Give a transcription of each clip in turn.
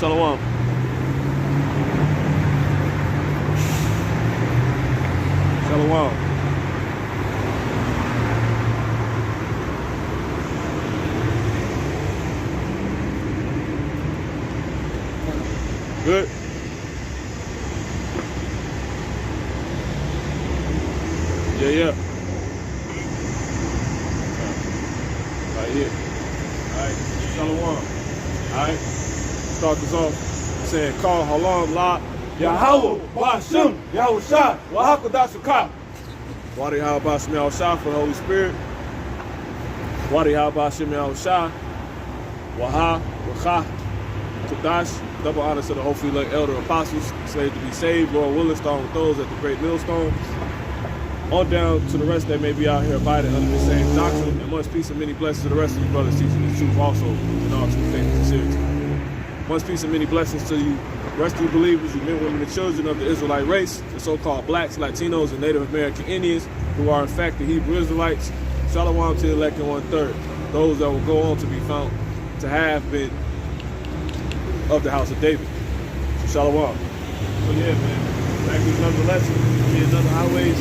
Shalom. Shalom. Good. Yeah. Right here. Alright. Shalom. Alright. Start this off saying, Call Halam La Yahweh Ba'ashem Yahushua Wahakadashakah. Wadi Habashim Yahushua for the Holy Spirit. Wadi Habashim Yahushua Waha Wacha Kadash. Double honor to the hopefully elect elder apostles, slaves to be saved. Lord willing, starting with those at the great millstone. On down to the rest that may be out here abiding under the same doctrine. And much peace and many blessings to the rest of you brothers teaching the truth also in all true faith and sincerity. Much peace and many blessings to you rest of you believers, you men, women, and children of the Israelite race, the so-called blacks, Latinos, and Native American Indians, who are in fact the Hebrew Israelites. Shalom to the elect in 1/3. Those that will go on to be found to have been of the house of David. Shalom. So yeah, man. Back to another lesson. Another highways.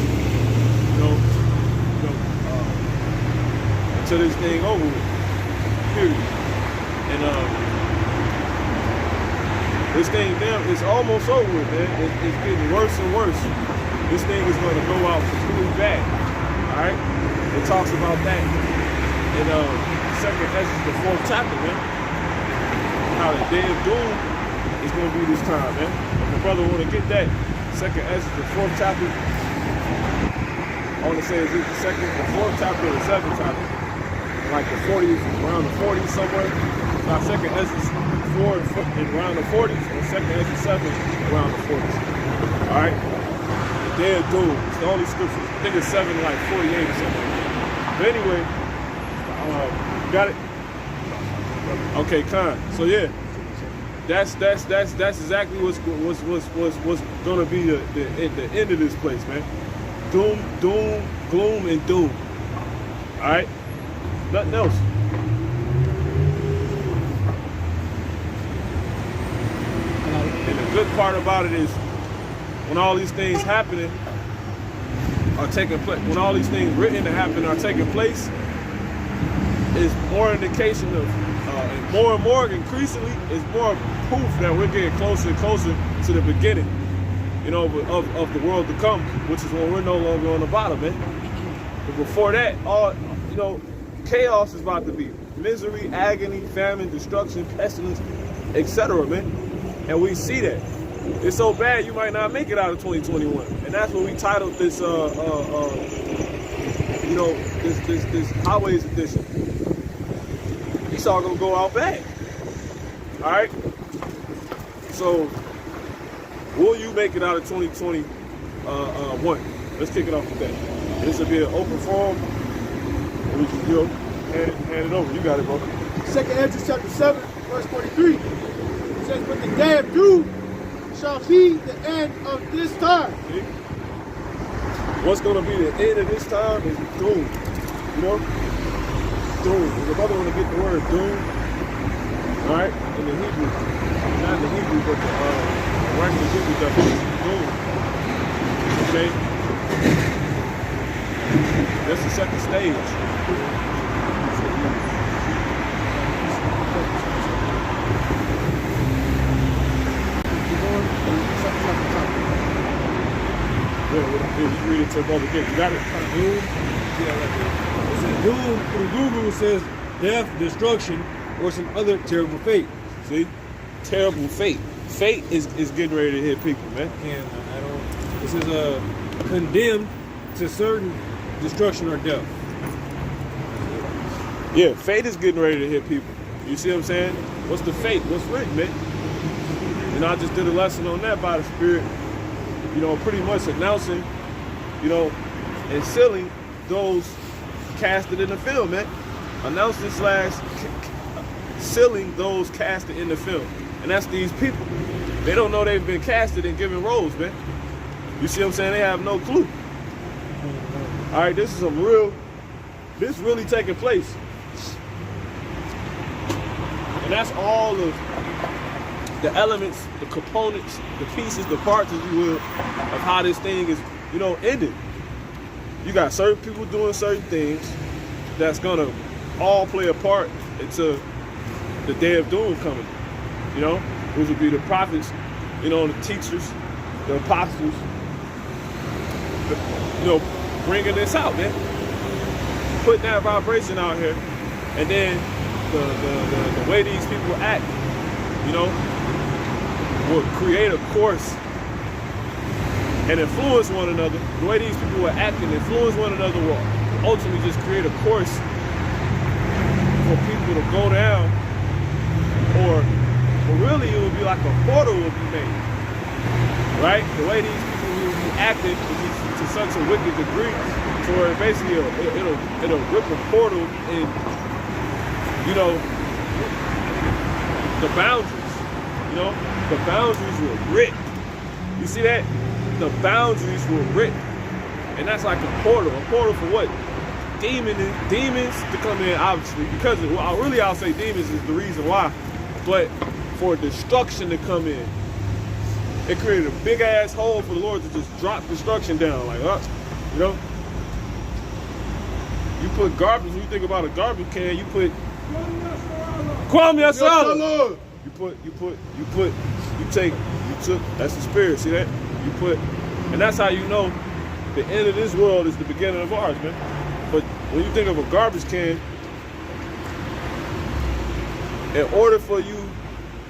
Until this thing over with. Period. And this thing damn, it's almost over with, man. It's getting worse and worse. This thing is going to go out completely bad. Alright? It talks about that in 2nd Ezra, the 4th chapter, man. How the day of doom is going to be this time, man. If my brother want to get that, 2nd Ezra, the 4th chapter. I want to say, is it the 2nd, the 4th chapter, or the 7th chapter? Like the 40s, around the 40s somewhere. Now 2nd Ezra 4 and around the 40s, and 2nd Ezra 7 around the 40s. Alright? The day of doom. It's the only scripture. I think it's 7, like 48 or something. But anyway, got it? Okay, Khan. So yeah, that's exactly what's gonna be the end of this place, man. Doom, gloom, and doom. All right, nothing else. And the good part about it is, when all these things happening are taking place, when all these things written to happen are taking place, is more indication of, and more, increasingly, is more proof that we're getting closer and closer to the beginning, of the world to come, which is when we're no longer on the bottom, man. But before that, all, chaos is about to be. Misery, agony, famine, destruction, pestilence, etc., man. And we see that. It's so bad you might not make it out of 2021. And that's what we titled this, this Highways edition. It's all gonna go out bad. All right. So, will you make it out of 2021? Let's kick it off with that. This will be an open forum. We can hand it over. You got it, bro. 2nd Ezra chapter 7, verse 43. It says, "But the day of doom shall be the end of this time." See? What's gonna be the end of this time is doom. Doom. If the brother want to get the word doom, all right, in the Hebrew, not the Hebrew, but the regular Hebrew definition, doom. Okay, that's the second stage. Yeah, you read it to brother Dick. You got it? Doom. It says doom through Google says death, destruction, or some other terrible fate. See? Terrible fate. Fate is getting ready to hit people, man. And I don't. This is condemned to certain destruction or death. Yeah, fate is getting ready to hit people. You see what I'm saying? What's the fate? What's written, man? I just did a lesson on that by the Spirit. Pretty much announcing, and sealing those casted in the film, man. Announcing / sealing those casted in the film. And that's these people. They don't know they've been casted and given roles, man. You see what I'm saying? They have no clue. All right, this is really taking place. And that's all of the elements, the components, the pieces, the parts, if you will, of how this thing is, you know, ended. You got certain people doing certain things that's gonna all play a part into the day of doom coming, you know, which would be the prophets, you know, the teachers, the apostles, you know, bringing this out, man, putting that vibration out here, and then the way these people act, you know, will create a course and influence one another. The way these people will act and influence one another will ultimately just create a course for people to go down, or really it would be like a portal would be made, right? The way these people will be acting to such a wicked degree, to where basically it'll rip a portal in, you know, the boundaries, you know, the boundaries will rip. You see that? The boundaries will rip. And that's like a portal for what? Demons to come in, obviously, because I'll say demons is the reason why, but for destruction to come in. It created a big ass hole for the Lord to just drop destruction down, like, you know? You put garbage, when you think about a garbage can, you put Kwame Yasala. You took, that's the spirit, see that? You put, and that's how you know the end of this world is the beginning of ours, man. But when you think of a garbage can, in order for you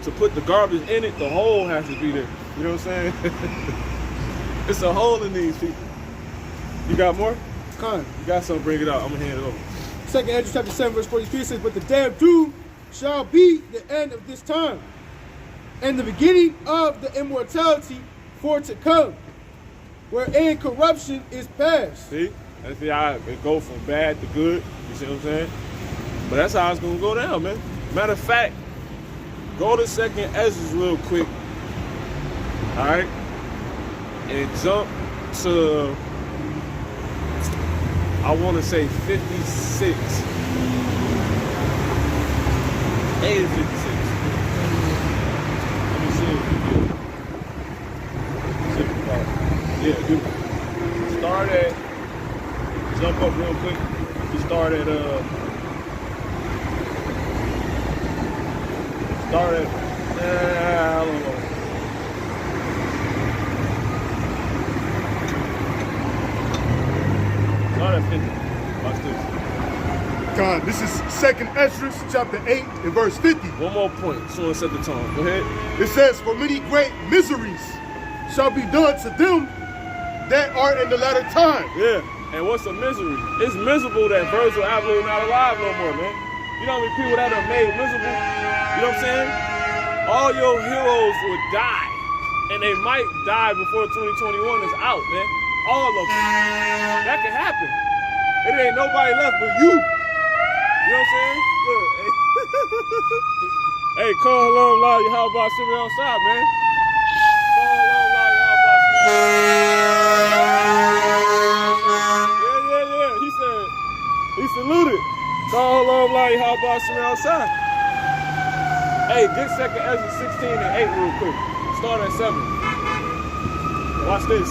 to put the garbage in it, the hole has to be there. You know what I'm saying? It's a hole in these people. You got more? Con. You got something, bring it out. I'm going to hand it over. 2 Ezra chapter 7 verse 43 says, but the day of doom shall be the end of this time, and the beginning of the immortality for to come, wherein corruption is past. See? That's how it go from bad to good. You see what I'm saying? But that's how it's going to go down, man. Matter of fact, go to 2 Ezra real quick. All right? And jump to, I want to say 56. 8 and 56. Let me see if you get. Yeah, do. Start at, jump up real quick. You start at, I don't know. Start at 50. Watch this. God, this is 2 Ezra chapter 8 and verse 50. One more point. So let's set the tone. Go ahead. It says, for many great miseries shall be done to them that are in the latter time. Yeah. And what's a misery? It's miserable that Virgil Abloh not alive no more, man. You know how many people that are made miserable? You know what I'm saying? All your heroes will die. And they might die before 2021 is out, man. All of them. That can happen. It ain't nobody left but you. You know what I'm saying? Look, hey. Hey, call hello, lie, how about sitting outside, man? Call hello, lie, how about Yeah. He said, he saluted. Call hello, lie, how about sitting outside? Hey, get 2 Ezra 16 and 8 real quick. Start at 7. Watch this.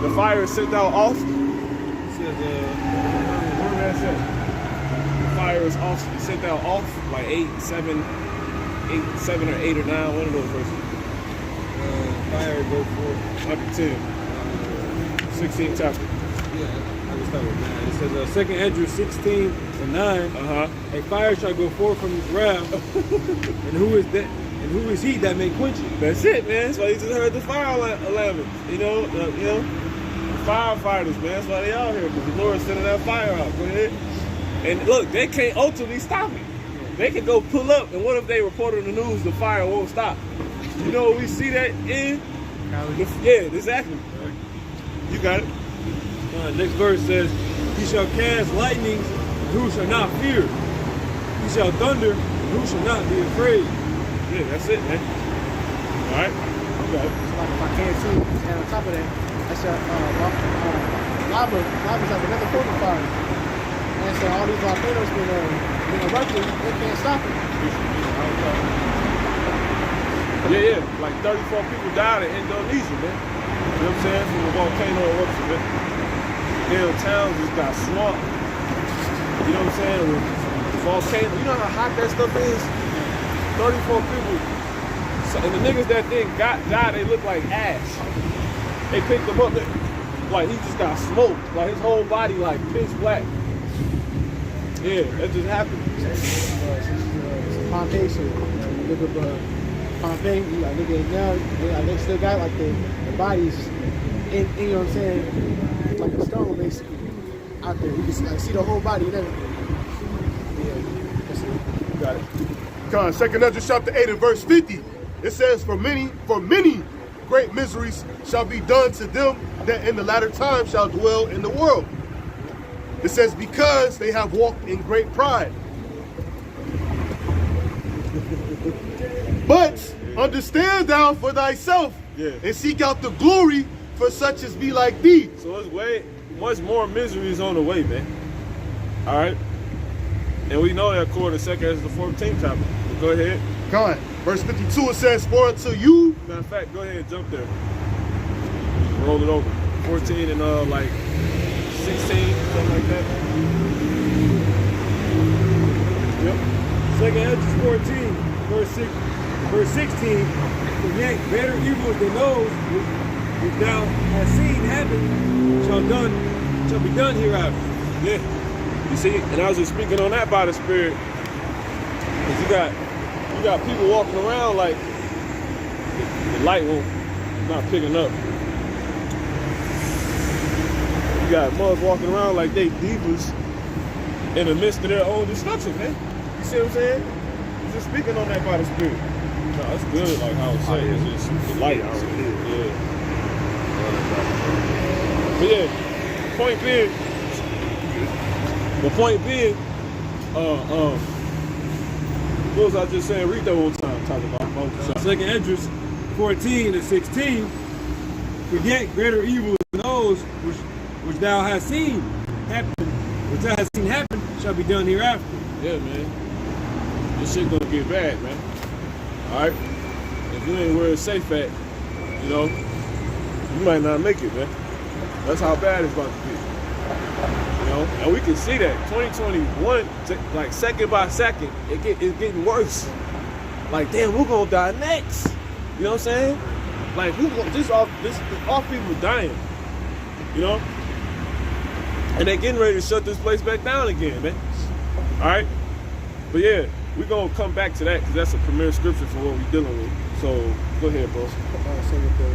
The fire is sent out off. It says, where did that say? The fire is off. It's sent out off like 7 or 8 or 9. One of those verses. Fire go for Might be 10. 16 chapter. I just start with 9. It says 2 Ezra 16 and 9. A fire shall go forth from his wrath, and who is that? And who is he that may quench it? That's it, man. That's why you just heard the fire alarm. You know, the firefighters, man. That's why they out here, because the Lord's sending that fire out. Go ahead. And look, they can't ultimately stop it. They can go pull up, and what if they report on the news the fire won't stop? You know, we see that in. Yeah, exactly. You got it. Next verse says, he shall cast lightnings, and who shall not fear? He shall thunder, and who shall not be afraid? Yeah, that's it, man. All right. Okay. So like if I can't see, and on top of that, that's lava's like another form of fire. And so all these volcanoes been erupting, they can't stop it. Yeah, like 34 people died in Indonesia, man. You know what I'm saying? From the volcano eruption, man. Damn towns just got swamped. You know what I'm saying? With the volcano. You know how hot that stuff is? 34 people. So, and the niggas that died, they look like ash. They picked him up, like he just got smoked. Like his whole body like pitch black. Yeah, that just happened. Pompeii, so look up Pompeii, like look at it now, they still got like the bodies in, you know what I'm saying, like a stone basically out there. You can like see the whole body and everything. Yeah, that's it. You got it. Con, 2 Ezra chapter 8 and verse 50. It says, for many great miseries shall be done to them that in the latter time shall dwell in the world. It says, because they have walked in great pride. But understand thou for thyself, and seek out the glory for such as be like thee. So it's way much more misery is on the way, man. All right, and we know that according to 2 Ezra the 14th chapter. Go ahead. God, verse 52 it says, for unto you. Matter of fact, go ahead and jump there. Roll it over. 14 and like 16, something like that. Yep. 2 Ezra 14, verse 16. For yet greater evils than those which thou hast seen happen shall be done hereafter. Yeah. You see, and I was just speaking on that by the Spirit. Because you got people walking around like the light won't not picking up. You got mothers walking around like they divas in the midst of their own destruction, man. You see what I'm saying? I'm just speaking on that by the Spirit. No, that's good, like I was saying. It's just the light. Yeah. But yeah, point being, what was I just saying? Read that one time. Talking about 2 Ezra 14 and 16. Forget greater evils than those which thou hast seen happen, shall be done hereafter. Yeah, man. This shit gonna get bad, man. All right. If you ain't where it's safe at, you know, you might not make it, man. That's how bad it's about to be. You know, and we can see that 2021, like second by second, it's getting worse. Like, damn, we're gonna die next. You know what I'm saying? Like, all people dying. You know, and they getting ready to shut this place back down again, man. All right, but yeah, we're gonna come back to that because that's a premier scripture for what we're dealing with. So go ahead, bro. Same with the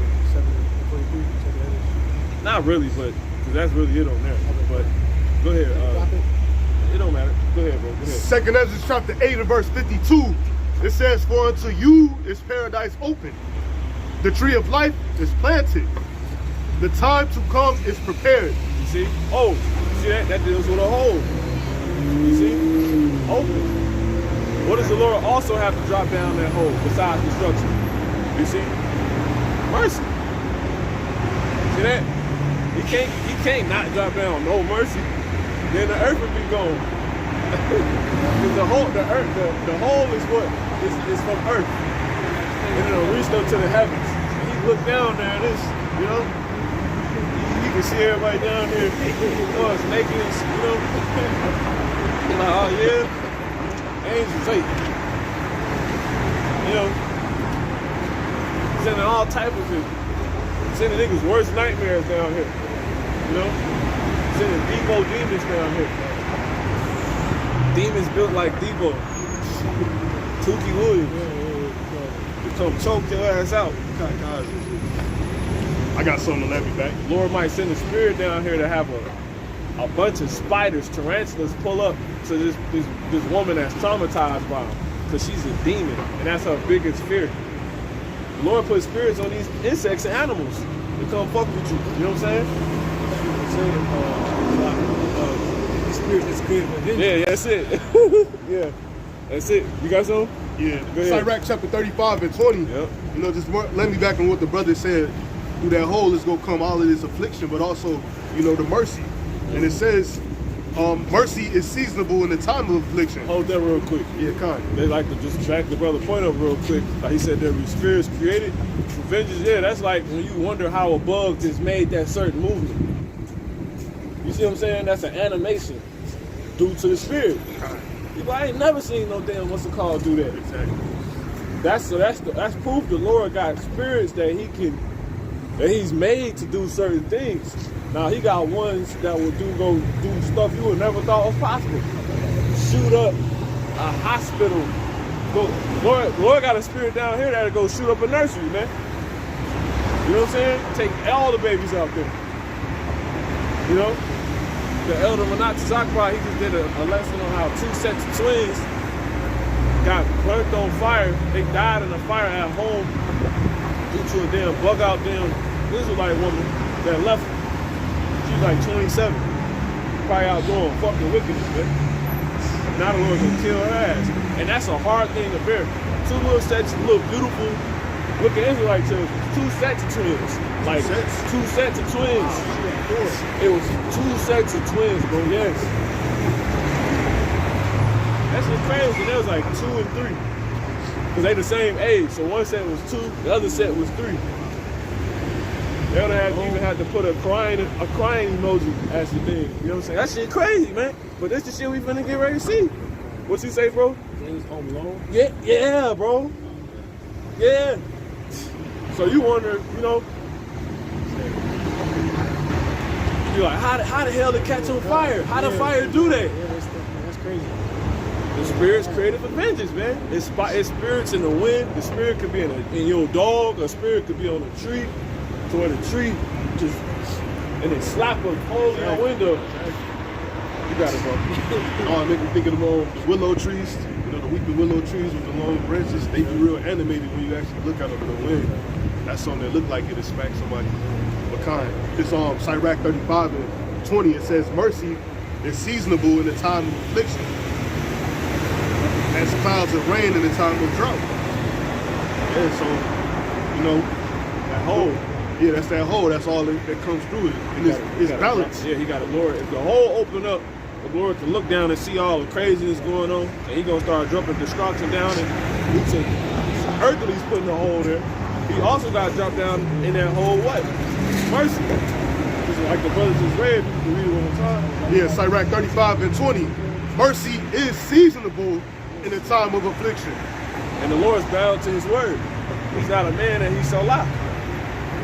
7:43. Not really, but because that's really it on there. But go ahead. It don't matter. Go ahead, bro. Go ahead. 2 Ezra chapter 8 and verse 52. It says, for unto you is paradise open. The tree of life is planted. The time to come is prepared. You see? Oh, you see that? That deals with a hole. You see? Open. What does the Lord also have to drop down that hole besides destruction? You see? Mercy. See that? He can't not drop down no mercy. Then the earth would be gone. Because the hole is what? It's from earth. And it'll reach up to the heavens. And he looked down there and it's, you know, you can see everybody down there. Oh, it's naked, you know. Like, oh yeah. Angels, hey. You know. Sending all type of shit. Sending niggas worst nightmares down here. You know? Sending Debo demons down here. Demons built like Debo. Tukey Williams. To come choke your ass out. I got something to let me back. Lord might send a spirit down here to have a bunch of spiders, tarantulas pull up to this woman that's traumatized by them. Because she's a demon. And that's her biggest fear. The Lord put spirits on these insects and animals to come fuck with you. You know what I'm saying? Spirit that's good for vengeance. Yeah, that's it. Yeah, that's it. You got some? Yeah. Go ahead. Sirach chapter 35 and 20. Yep. You know, just let me back on what the brother said. Through that hole is going to come all of this affliction, but also, you know, the mercy. And it says, mercy is seasonable in the time of affliction. Hold that real quick. Yeah, kind. They like to just track the brother point up real quick. Like he said, there be spirits created for vengeance. Yeah, that's like when you wonder how a bug just made that certain movement. You see what I'm saying? That's an animation due to the spirit. People, I ain't never seen no damn what's it called do that. Exactly. That's proof the Lord got spirits that he's made to do certain things. Now he got ones that will go do stuff you would never thought was possible. Shoot up a hospital. Lord got a spirit down here that'll go shoot up a nursery, man. You know what I'm saying? Take all the babies out there. You know? The elder Menachem Zakbar, he just did a lesson on how 2 sets of twins got burnt on fire. They died in a fire at home due to a damn bug out damn Israelite woman that left. She's like 27. Probably out doing fucking wickedness, man. Now the Lord's gonna kill her ass. And that's a hard thing to bear. 2 little sets of little beautiful looking Israelite children. 2 sets of twins. Like 2 sets of twins. It was 2 sets of twins, bro, yes. That's just crazy. There was like 2 and 3. Because they the same age. So one set was 2, the other set was 3. They would have even had to put a crying emoji as the thing. You know what I'm saying? That shit crazy, man. But that's the shit we finna get ready to see. What you say, bro? James Home Alone. Yeah, bro. Yeah. So you wonder, you know, you're like, how the hell did it catch on fire? How the fire do that? Yeah, that's crazy. The spirit's created for vengeance, man. It's spirits in the wind. The spirit could be in your dog. A spirit could be on a tree. To where the tree just, and then slap a hole in your window. You got it, bro. Oh, it make me think of the willow trees. You know, the weeping willow trees with the long branches. They be real animated when you actually look at them in the wind. That's something that look like it'll smack somebody. What kind? It's Sirach 35:20. It says, mercy is seasonable in the time of affliction, as clouds of rain in the time of drought. Yeah, so, you know, that hole. Yeah, that's that hole. That's all that comes through it. And it's balance. Yeah, he got a Lord. If the hole open up, the Lord can look down and see all the craziness going on, and he gonna start dropping destruction down. And earthly's putting a hole there. He also got to drop down in that hole. What? Mercy. Just like the brother just read. You can read it one more time. Yeah, Sirach 35:20. Mercy is seasonable in the time of affliction. And the Lord's bound to his word. He's not a man that he shall lie.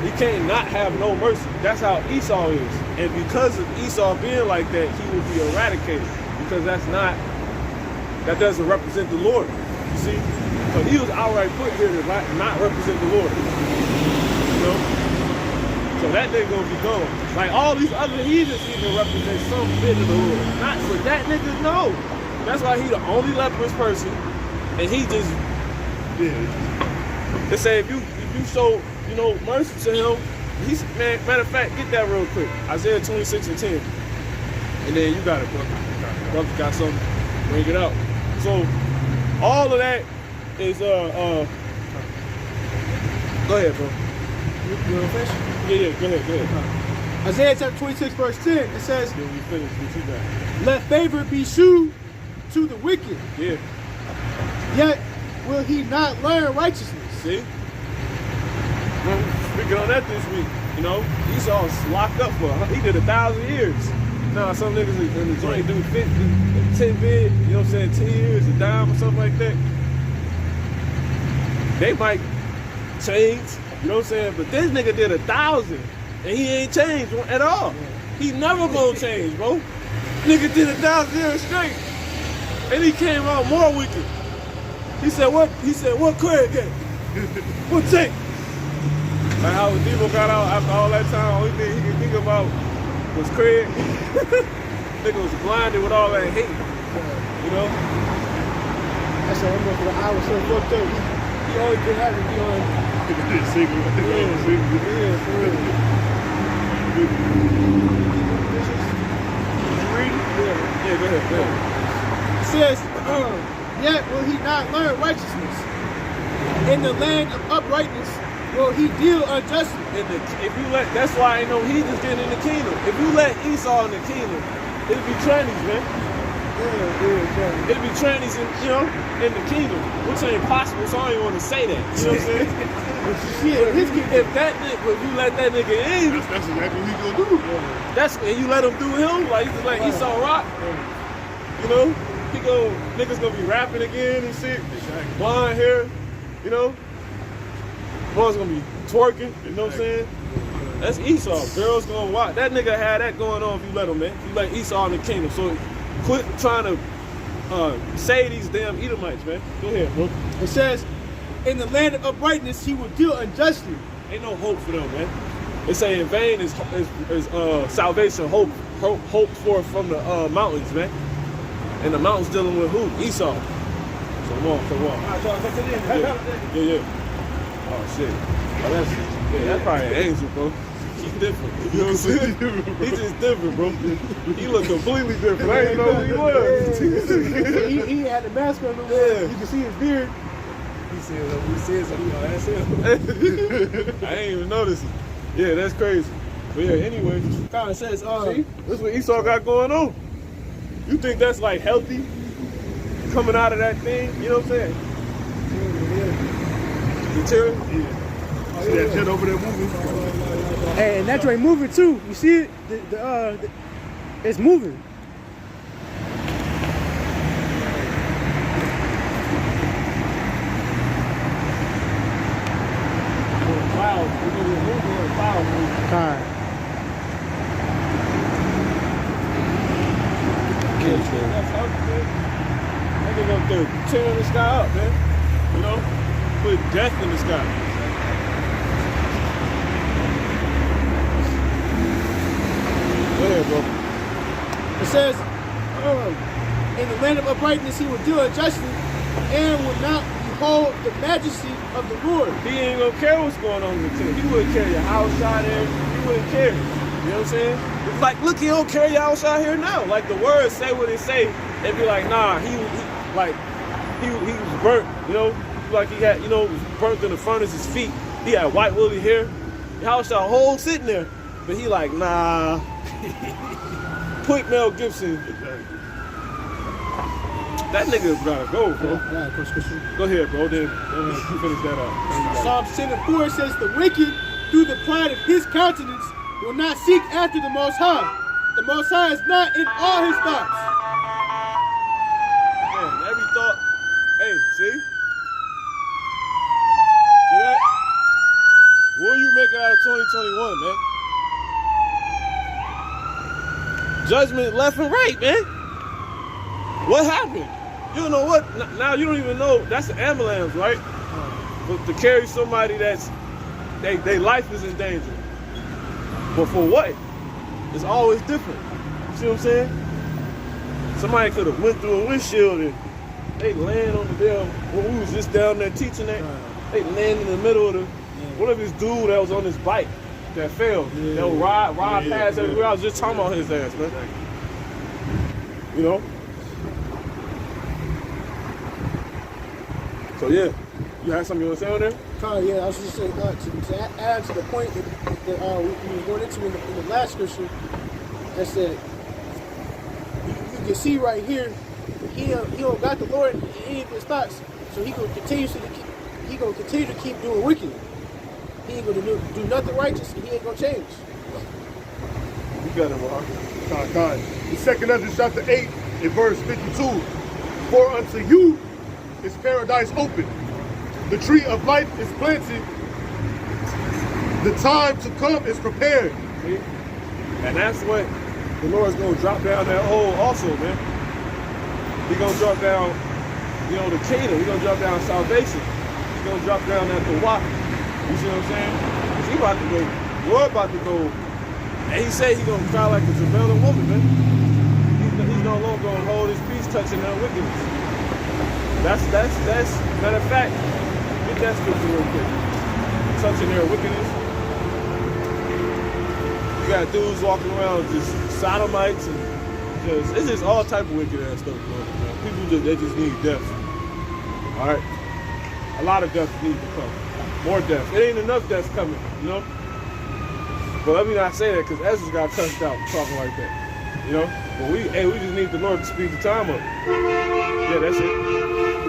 He can't not have no mercy. That's how Esau is. And because of Esau being like that, he will be eradicated. Because that doesn't represent the Lord. You see? So he was outright put here to not represent the Lord. You know? So that nigga gonna be gone. Like all these other heathens even represent some bit of the Lord. Not for that nigga, no. That's why he the only leprous person. And he just, they say if you show, you know, mercy to him, he's, matter of fact, get that real quick. Isaiah 26:10. And then you got it, brother. Brother got something, bring it out. So all of that is go ahead, bro. You want to finish? Yeah, go ahead. Isaiah chapter 26, verse 10, it says, Then we finish with you back. let favor be shewed to the wicked, Yeah. yet will he not learn righteousness. See? Well, speaking on that this week, you know, Esau's locked up for, he did 1,000 years. Now some niggas in the joint do 50, 10 bid, you know what I'm saying, 10 years, a dime or something like that. They might change, you know what I'm saying, but this nigga did 1,000 and he ain't changed at all. He never gonna change, bro. Nigga did 1,000 years straight and he came out more wicked. He said, what Craig get? What take? Like how Debo got out after all that time, only thing he could think about was Craig. Nigga was blinded with all that hate, you know? I said, I'm going for the hour, so fucked up. He always been having me on. Yeah, For real. Yeah, go ahead. It says, yet will he not learn righteousness. In the land of uprightness will he deal unjustly. If you let, that's why ain't no heathens getting in the kingdom. If you let Esau in the kingdom, it'll be trannies, man. Yeah. It'll be trannies in, you know, in the kingdom, which ain't possible, so I don't even want to say that. You know what I'm saying? But you see it, his kingdom. If that nigga, if you let that nigga in, That's exactly what he gonna do. that's and you let him do him, like just like Esau Rock. You know, niggas gonna be rapping again and shit. Blonde hair, you know. Boys gonna be twerking, you know what I'm saying? That's Esau. Girls gonna watch. That nigga had that going on if you let him, man. If you let Esau in the kingdom. So quit trying to say these damn Edomites, man. Go ahead, bro. It says, in the land of uprightness, he will deal unjustly. Ain't no hope for them, man. They say in vain is salvation hope for from the mountains, man. And the mountains dealing with who? Esau. So come on. Yeah. Oh shit. Oh, that's probably an angel, bro. He's different. You know what I'm saying? He's just different, bro. He look completely different. I didn't know who he was. He had the mask on. Yeah. You can see his beard. He said something. That's him. I ain't even noticed it. Yeah, that's crazy. But yeah, anyway. Kind of says, See? This is what Esau got going on. You think that's like healthy? Coming out of that thing? You know what I'm saying? The terror? Yeah. See that jet over there moving? hey, and that joint moving too. You see it? It's moving. Alright. That's healthy, man. Niggas up there tearing the sky up, man. You know? Put death in the sky. Go ahead, bro. It says, in the land of uprightness he will deal justly and will not behold the majesty of the Lord. He ain't gonna care what's going on in the kingdom. He wouldn't care your house out there. He wouldn't care. You know what I'm saying? It's like, look, he don't carry your house out here now. Like the words say what they say. They be like, nah, he was burnt, you know? Like he had, you know, was burnt in the furnace, his feet. He had white woolly hair. The house got a hole sitting there. But he like, nah. Put Mel Gibson. That nigga gotta go, bro. Go ahead, bro. Then finish that up. Psalm 10 and 4 says, the wicked, through the pride of his countenance, will not seek after the Most High. The Most High is not in all his thoughts. Man, every thought. Hey, see? See that? What will you make it out of 2021, man? Judgment left and right, man. What happened? You don't know what. Now you don't even know. That's an ambulance, right? But to carry somebody that's, they life is in danger. But for what? It's always different. You see what I'm saying? Somebody could have went through a windshield and they land on the damn, when we was just down there teaching that, they land in the middle of the, what if this dude that was on this bike that fell, that would ride past everywhere. I was just talking about his ass, man. You know? So yeah, you had something you want to say on there? Yeah, I was just saying, to add to the point that we were going into in the last scripture, that said, you can see right here, he don't got the Lord in any of his thoughts, so he gonna continue to keep doing wicked. He ain't gonna do nothing righteous, and he ain't gonna change. You got it, Rob. God. In 2 Ezra chapter 8, in verse 52, for unto you is paradise open. The tree of life is planted. The time to come is prepared. See? And that's what the Lord's going to drop down that hole also, man. He's going to drop down, you know, the kingdom. He's going to drop down salvation. He's going to drop down that Kawah. You see what I'm saying? Because he about to go, Lord about to go, and he said he's going to cry like a travailing woman, man. He's no longer going to hold his peace touching their wickedness. That's, matter of fact, get that scripture real quick. Touching their wickedness. You got dudes walking around just sodomites and just, it's just all type of wicked ass stuff going on, man. People they just need death. Alright? A lot of death needs to come. More death. It ain't enough death coming, you know? But let me not say that because Ezra got cussed out talking like that. You know, but we just need the Lord to speed the time up. Yeah, that's it.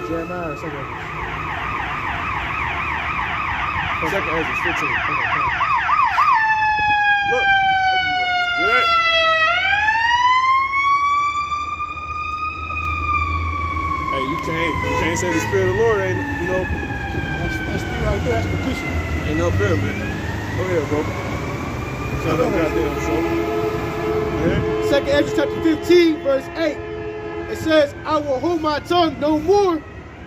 Jeremiah, second. Second Ezra 15. Look. See that? Hey, you can't say the Spirit of the Lord ain't, you know. That's three right there. That's the Christian. Ain't no fear, man. Go ahead, bro. Shut up, goddamn show. Second Ezra chapter 15, verse 8. It says, I will hold my tongue no more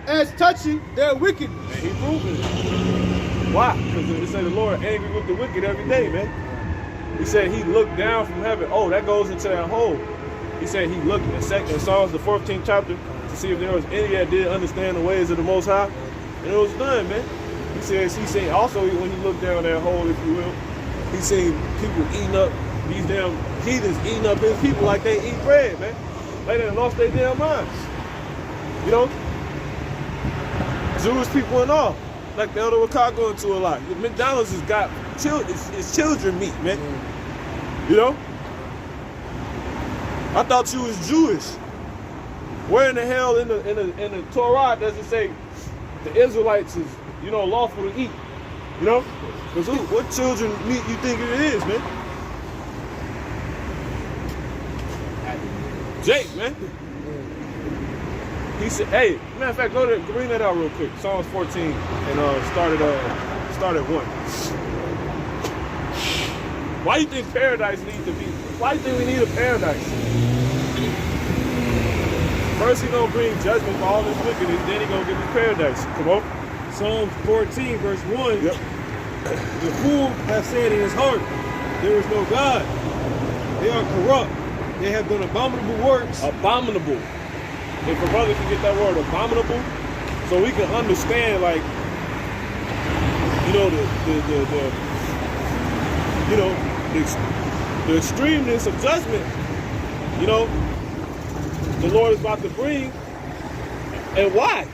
as touching their wickedness. And he proving it. Why? Because it said the Lord angry with the wicked every day, man. He said he looked down from heaven. Oh, that goes into that hole. He said he looked in Psalms the 14th chapter to see if there was any that did understand the ways of the Most High. And it was done, man. He said also when he looked down that hole, if you will, he seen people eating up, these damn heathens eating up his people like they eat bread, man. They done lost their damn minds. You know? Jewish people and all. Like the Elder Wakar going to a lot. McDonald's has got it's children meat, man. You know? I thought you was Jewish. Where in the hell in the Torah does it say the Israelites is, you know, lawful to eat? You know? Because what children meat you think it is, man? Jake, man. He said, hey, matter of fact, bring that out real quick. Psalms 14 and start at 1. Why you think paradise needs to be? Why you think we need a paradise? First he gonna bring judgment for all this wickedness, then he gonna give us paradise. Come on. Psalms 14, verse 1. Yep. The fool hath said in his heart, there is no God. They are corrupt. They have done abominable works. Abominable. If a brother can get that word abominable, so we can understand, like, you know, the extremeness of judgment, you know, the Lord is about to bring, and why?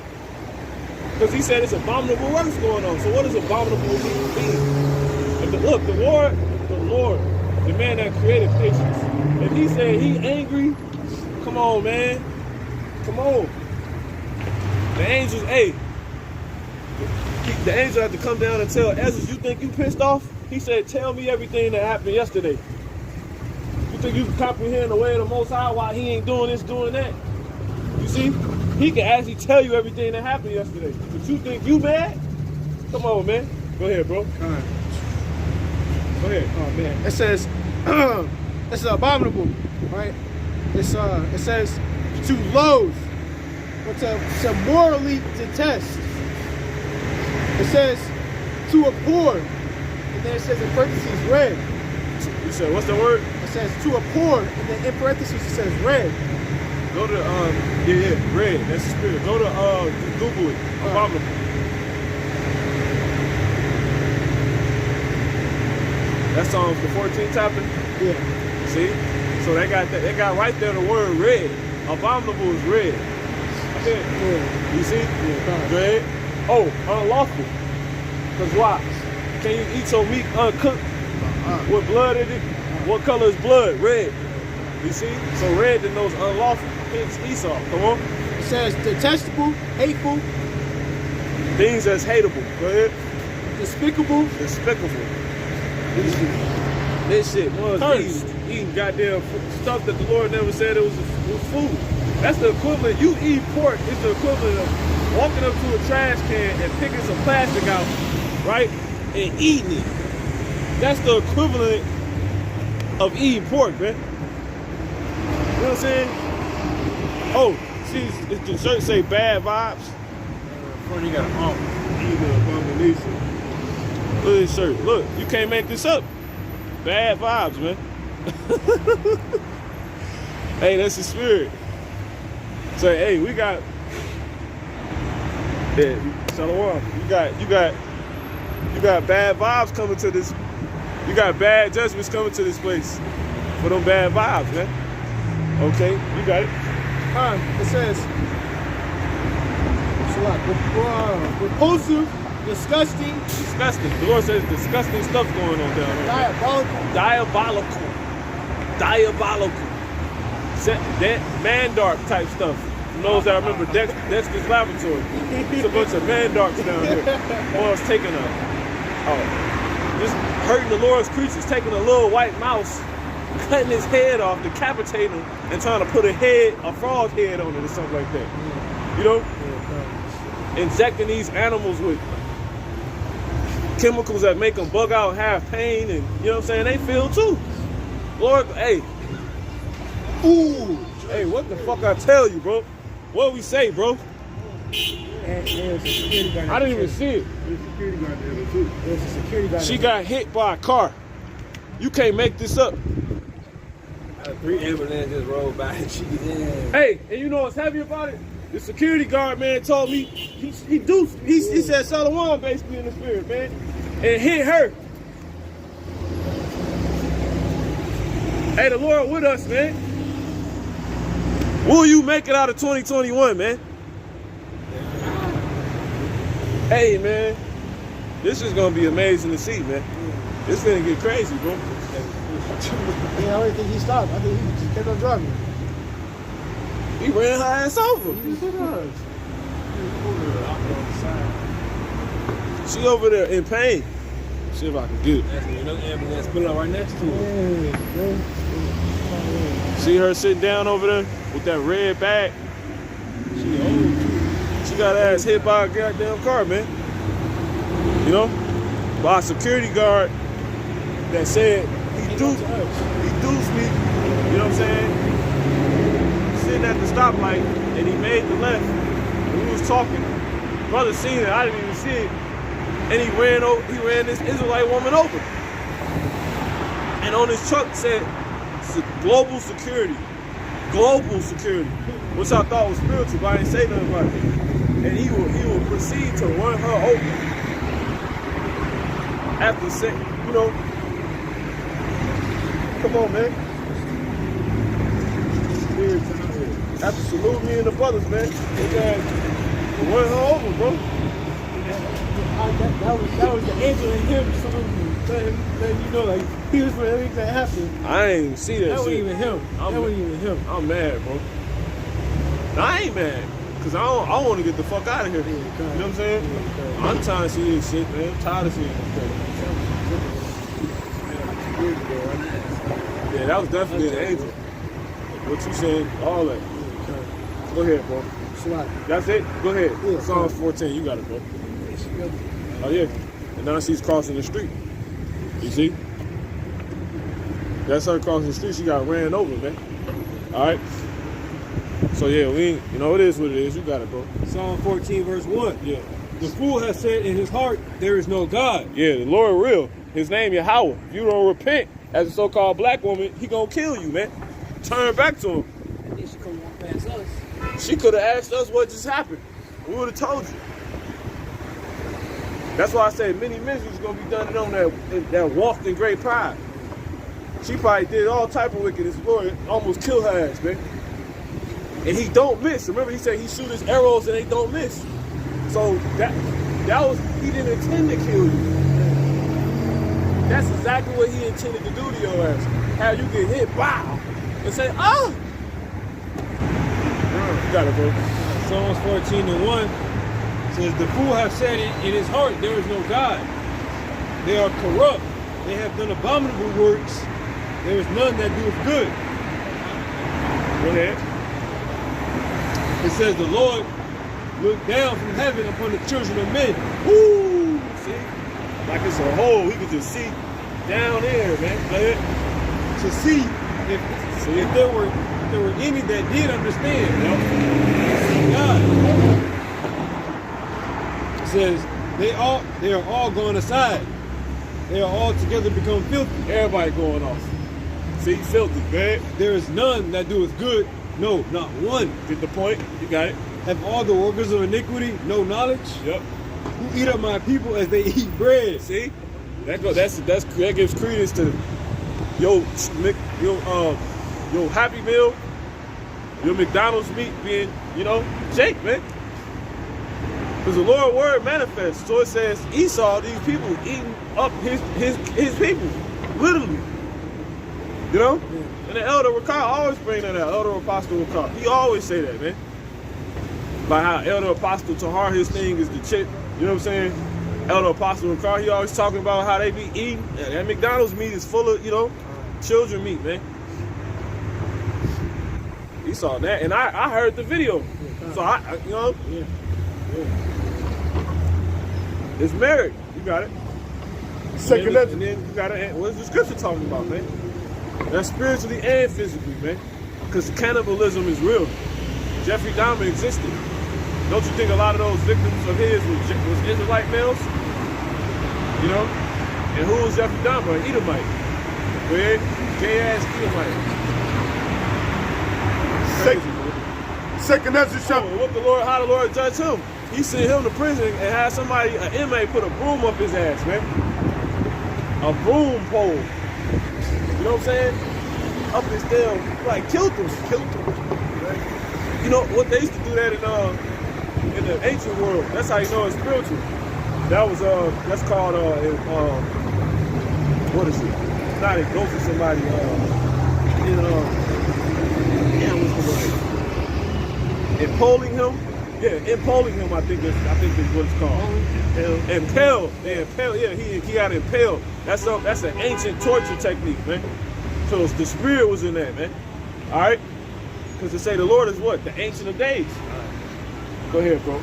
Because he said it's abominable works going on. So what does abominable mean? Look, the Lord, the man that created patience, if he said he angry, come on, man. Come on. The angels, hey, the angel had to come down and tell Ezra, you think you pissed off? He said, tell me everything that happened yesterday. You think you can comprehend the way of the Most High while he ain't doing this, doing that? You see? He can actually tell you everything that happened yesterday. But you think you mad? Come on, man. Go ahead, bro. Go ahead. Oh, man. It says, it's abominable, right? It says, to loathe, or to morally detest. It says to abhor, and then it says in parentheses red. You said what's the word? It says to abhor, and then in parentheses it says red. Go to red. That's the spirit. Go to Google it. Abominable. That's Psalms the 14th chapter. Yeah. See? So they got that. They got right there the word red. Abominable is red. Yeah. You see? Yeah. Red. Oh, unlawful. Because why? Can you eat your meat uncooked with blood in it? What color is blood? Red. You see? So red denotes unlawful. Hence Esau. Come on. It says detestable, hateful. Things that's hateable. Go ahead. Despicable. Despicable. This shit was eating goddamn stuff that the Lord never said it was food. That's the equivalent. You eat pork, it's the equivalent of walking up to a trash can and picking some plastic out, right? And eating it. That's the equivalent of eating pork, man. You know what I'm saying? Oh, see, the shirt say bad vibes. Front, you got an abomination. Look at this shirt. Look, you can't make this up. Bad vibes, man. Hey, that's the spirit. So hey, we got Shalom. You got bad vibes coming to this. You got bad judgments coming to this place for them bad vibes, man. Okay, you got it. It says repulsive, disgusting. Disgusting. The Lord says disgusting stuff going on down there. Diabolical. Diabolical. Diabolical. that Mandark type stuff. For those that remember Dexter's Laboratory. It's a bunch of Mandarks down here. One's taking just hurting the Lord's creatures, taking a little white mouse, cutting his head off, decapitating him, and trying to put a frog head on it or something like that. You know? Injecting these animals with chemicals that make them bug out and have pain, and you know what I'm saying? They feel too. Lord, hey. Ooh. Hey, what the fuck I tell you, bro? What we say, bro? And there's a security guard. I didn't even see it. There's a security guard there too. There's a security guard. She got hit by a car. You can't make this up. 3 ambulances rolled by and she Hey, and you know what's heavy about it? The security guard, man, told me he said Shalom basically in the spirit, man, and hit her. Hey, the Lord with us, man. Will you make it out of 2021, man? Hey, man, this is gonna be amazing to see, man. It's gonna get crazy, bro. Yeah, I don't think he stopped. I think he just kept on driving. He ran her ass over. She over there in pain. See if I can get it. That's another ambulance pulling up right next to her. See her sitting down over there with that red bag? She old. She got her ass hit by a goddamn car, man. You know? By a security guard that said he duped me. You know what I'm saying? Sitting at the stoplight and he made the left. And we was talking. Brother seen it, I didn't even see it. And he ran this Israelite woman over. And on his truck said global security. Global security. Which I thought was spiritual, but I didn't say nothing about it. And he will proceed to run her over. After saying, you know, come on, man. After saluting me and the brothers, man. They got run her over, bro. That was the angel in him, letting you know, like, he was for everything that happened. I ain't even see that shit. That wasn't even him. I'm mad, bro. No, I ain't mad. Cause I want to get the fuck out of here. You know what I'm saying? I'm tired of seeing this shit, man. I'm tired of seeing this shit. Yeah, that was definitely an angel. What you saying? All that. Go ahead, bro. That's it? Go ahead. Yeah, Psalms 14, you got it, bro. Oh, yeah. And now she's crossing the street. You see? That's her crossing the street. She got ran over, man. All right? So, yeah, you know, it is what it is. You got it, bro. Psalm 14, verse 1. Yeah. The fool has said in his heart, there is no God. Yeah, the Lord real. His name Yahweh. If you don't repent as a so-called black woman, he gonna kill you, man. Turn back to him. I think she couldn't walk past us. She could have asked us what just happened. We would have told you. That's why I say many miseries gonna be done to them that walked in great pride. She probably did all type of wickedness. Lord almost killed her ass, man. And he don't miss. Remember, he said he shoot his arrows and they don't miss. So that was, he didn't intend to kill you. That's exactly what he intended to do to your ass. Have you get hit, wow, and say, oh. You got it, bro. Psalms 14:1 says, the fool have said in his heart, there is no God. They are corrupt. They have done abominable works. There is none that doeth good. Go ahead. It says, the Lord looked down from heaven upon the children of men. Woo! See? Like it's a hole. He could just see down there, man. Go ahead. To see if there were any that did understand. God. It says, they are all going aside. They are all together become filthy. Everybody going off. See, filthy, man. There is none that doeth good. No, not one. Get the point? You got it. Have all the workers of iniquity no knowledge? Yep. Who eat up my people as they eat bread? See? That gives credence to your Happy Meal, your McDonald's meat being, you know, shake, man. Because the Lord word manifests. So it says Esau, these people eating up his people. Literally. You know? And the elder Rakar always bring that out. Elder Apostle Rakar. He always say that, man. Like how Elder Apostle Tahar, his thing is the chip. You know what I'm saying? Elder Apostle Rakar, he always talking about how they be eating. That McDonald's meat is full of, you know, children meat, man. He saw that, and I heard the video. So you know, it's married. You got it. Second and then you got it. What is the scripture talking about, man? That's spiritually and physically, man. Because cannibalism is real. Jeffrey Dahmer existed. Don't you think a lot of those victims of his was Israelite males? You know? And who was Jeffrey Dahmer? An Edomite. Weird, gay-ass Edomite. Second Ezra chapter. How the Lord judged him? He sent him to prison and had somebody, an inmate, put a broom up his ass, man. A broom pole. You know what I'm saying? Up his damn, like killed him. Right? You know what, they used to do that in the ancient world. That's how you know it's spiritual. That was that's called what is it? Not a ghost of somebody. Impaling him. Yeah, impaling him. I think is what it's called. Impale. Yeah, impale. Yeah, he got impaled. That's an ancient torture technique, man. So the spirit was in that, man. All right. Because they say the Lord is what? The Ancient of Days. Go ahead, bro.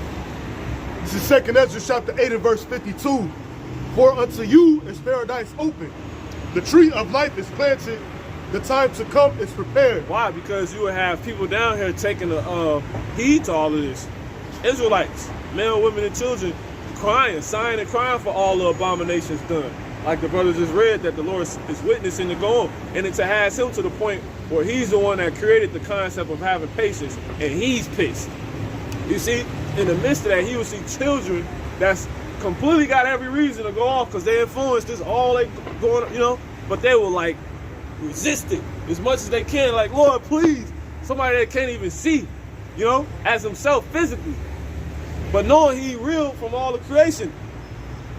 This is 2 Ezra chapter 8 and verse 52. For unto you is paradise open. The tree of life is planted. The time to come is prepared. Why? Because you would have people down here taking heed to all of this. Israelites, men, women, and children, crying, sighing and crying for all the abominations done. Like the brother just read that the Lord is witnessing to go on. And it has him to the point where he's the one that created the concept of having patience. And he's pissed. You see, in the midst of that, he would see children that's completely got every reason to go off because they influenced this all they going, you know, but they will like resist it as much as they can. Like, Lord, please, somebody that can't even see, you know, as himself physically, but knowing he real from all the creation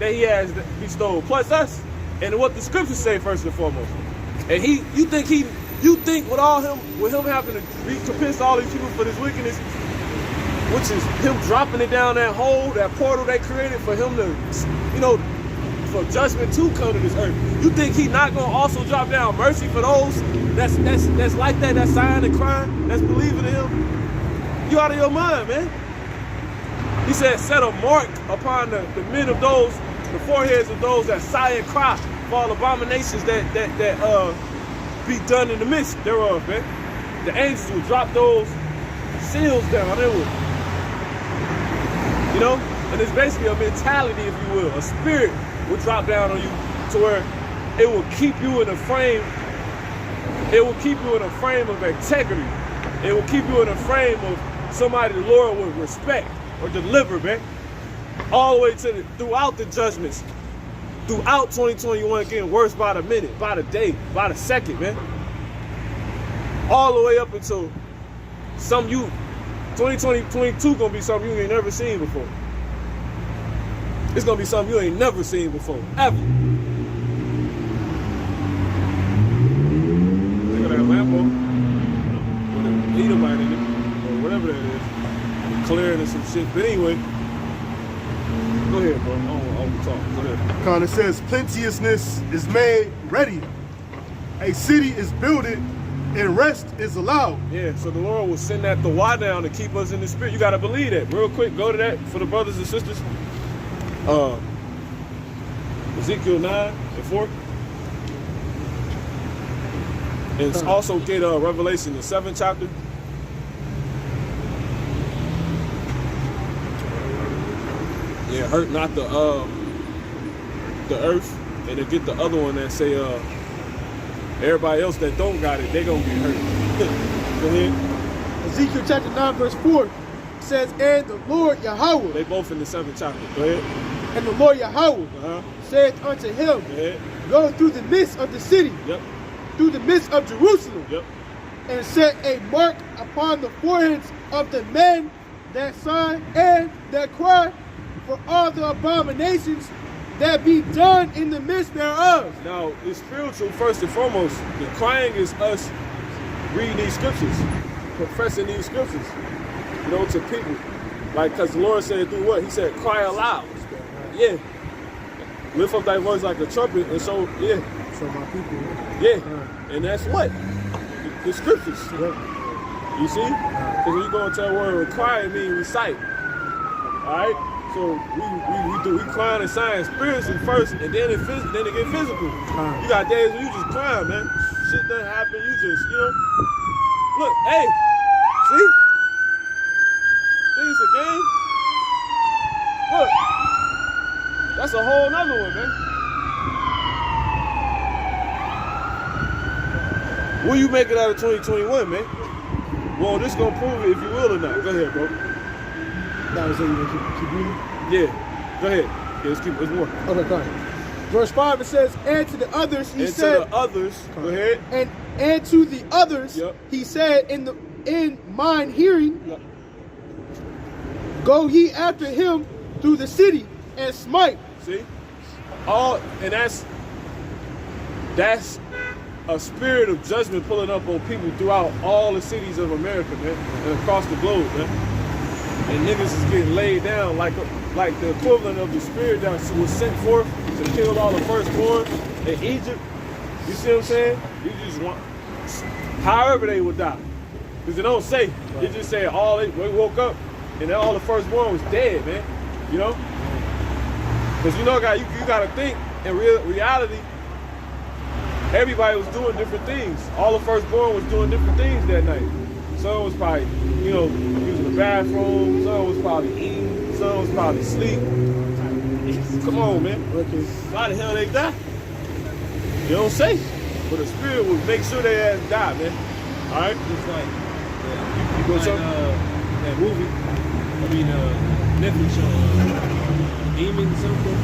that he has bestowed, plus us, and what the scriptures say first and foremost. And you think with him having to recompense all these people for this wickedness, which is him dropping it down that hole, that portal they created for him to, you know, for judgment to come to this earth. You think he not gonna also drop down mercy for those that's like that, that's sighing and crying, that's believing in him? You out of your mind, man. He said, set a mark upon the men of those, the foreheads of those that sigh and cry for all abominations that be done in the midst thereof, man. The angels will drop those seals down. They will, you know, and it's basically a mentality, if you will, a spirit will drop down on you to where it will keep you in a frame. It will keep you in a frame of integrity. It will keep you in a frame of somebody the Lord would respect or deliver, man. All the way to throughout the judgments, throughout 2021, getting worse by the minute, by the day, by the second, man. All the way up until 2022 gonna be something you ain't never seen before. It's gonna be something you ain't never seen before, ever. Look at that Lambo. With a Edomite in it, or whatever that is. Clearing and some shit. But anyway, go ahead, bro. I want to talk. Go ahead. Kind of says, plenteousness is made ready. A city is builded and rest is allowed. Yeah, so the Lord will send that the Y down to keep us in the spirit. You got to believe that. Real quick, go to that for the brothers and sisters. Ezekiel 9 and 4. And also get Revelation, the 7th chapter. Yeah, hurt not the earth. And then get the other one that say everybody else that don't got it, they gonna get hurt. Go ahead. Ezekiel chapter 9 verse 4 says, and the Lord Yahweh. They both in the 7th chapter. Go ahead. And the Lord Yahweh saith unto him, go through the midst of the city, through the midst of Jerusalem, and set a mark upon the foreheads of the men that sigh and that cry for all the abominations that be done in the midst thereof. Now, it's spiritual first and foremost. The crying is us reading these scriptures, professing these scriptures, you know, to people. Like, because the Lord said through what? He said, cry aloud. Yeah. Lift up thy voice like a trumpet, and so, yeah. So my people. Yeah. And that's what? The scriptures. You see? Because when you go into that word cry, it means recite. Alright? So we crying and sighing spiritually first, and then it get physical. You got days when you just crying, man. Shit doesn't happen, you just, you know. Look, hey, see? Things a game. Look, that's a whole nother one, man. What you make it out of 2021, man? Well, this gonna prove it if you will or not. Go ahead, bro. That was it. You want to keep reading? Yeah, go ahead. Yeah, let's keep. There's more. Okay, go ahead. Verse 5, it says, and to the others he said. And to the others, go ahead. And to the others, yep, he said, in mine hearing, yep, go ye after him through the city and smite. See, and that's a spirit of judgment pulling up on people throughout all the cities of America, man, and across the globe, man. And niggas is getting laid down like the equivalent of the spirit that was sent forth to kill all the firstborn in Egypt. You see what I'm saying? You just want, however they would die, because it don't say. It just say we woke up and all the firstborn was dead, man. You know, because you know, you got to think in reality. Everybody was doing different things. All the firstborn was doing different things that night. Some was probably, you know, using the bathroom. Some was probably eating. Some was probably asleep. Come on, man. Why the hell they die? They don't say. But the spirit will make sure they ass die, man. All right? It's like, you go to that movie, Netflix show, Demon something,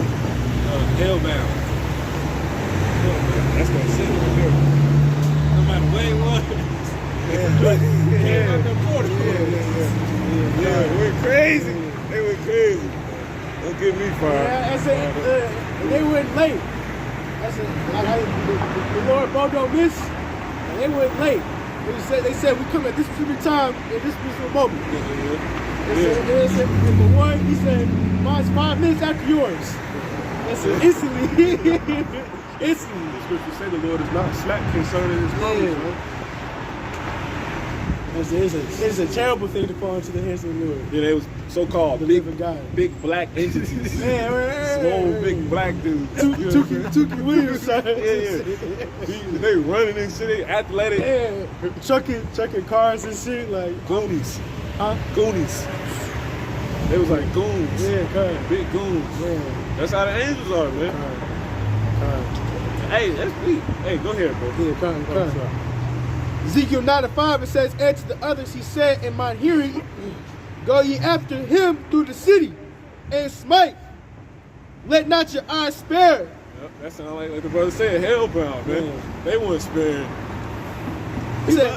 Hellbound. That's that shit right there. No matter where it was. Yeah, they went crazy. They went crazy. Don't get me fired. Yeah, I said, they went late. I said, the Lord both don't miss, and they went late. They said we come at this specific time in this specific moment. They said, number one, he said, mine's 5 minutes after yours. That's instantly. Instantly. The scripture say the Lord is not slack concerning his promise, man. It's a terrible thing to fall into the hands of the Lord. Yeah, they was so-called big black entities. Small big black dudes. Tukey Williams. Yeah. They running and shit. They athletic. Yeah. Chucking cars and shit like Goonies. Huh? Goonies. They was like goons. Yeah, God. Big goons. Yeah. That's how the angels are, man. Hey, that's deep. Hey, go ahead, bro. Yeah, come. Ezekiel 9:5, it says, and to the others he said in my hearing, go ye after him through the city and smite. Let not your eyes spare. Yep, that sounds like the brother said, hellbound, man. Yeah. They weren't sparing. He said,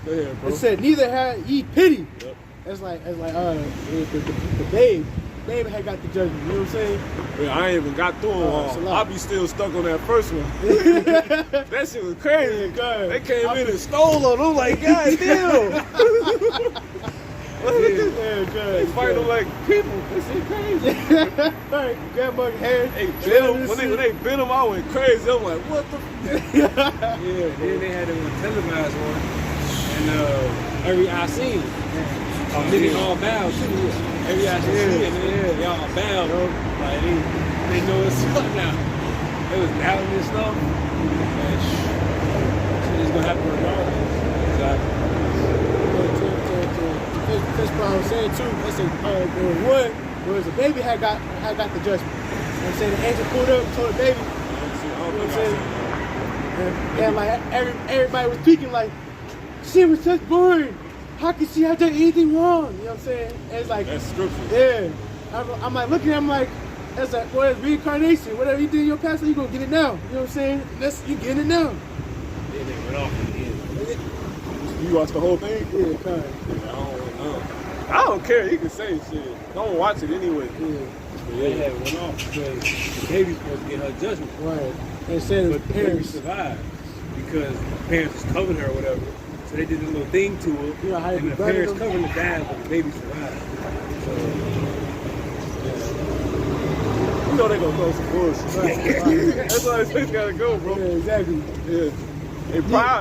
Go ahead, bro. It said, neither had ye pity. Yep. That's like the babe. Babe had got the judgment, you know what I'm saying? Yeah, I ain't even got through them all. I'll be still stuck on that first one. That shit was crazy. Yeah, they came in and stole on them like, God damn. They fight them like people. This shit crazy. Right, grandma hair. When they bit them, I went crazy. I'm like, what the Yeah, then they had them televised one. And every I seen. Niggas all bow too. Every I see it, they all bow. Like they know it's up now. They was doubting this stuff. And shit is gonna happen regardless. Exactly. That's what I was saying too. They said one was the baby had got the judgment. You know what I'm saying? The angel pulled up, told the baby. You know what I'm saying? And like everybody was speaking like, she was just born. How could she have done anything wrong? You know what I'm saying? And it's like, that's scripture. Yeah. I'm like looking at him like, that's like, well, it's reincarnation. Whatever you did in your past, you gonna get it now. You know what I'm saying? You getting it now. Then they went off in the end. You watched the whole thing? Yeah, kind of. I don't know. I don't care. He can say shit. Don't watch it anyway. They had it went off because the baby's supposed to get her judgment. Right. They said But the baby survived because the parents was covering her or whatever. So they did a little thing to her. You know how and you the parents them? covering the dad, but the baby survived. So, You know they gonna throw some bullshit. That's why they gotta go, bro. Yeah, exactly. Yeah.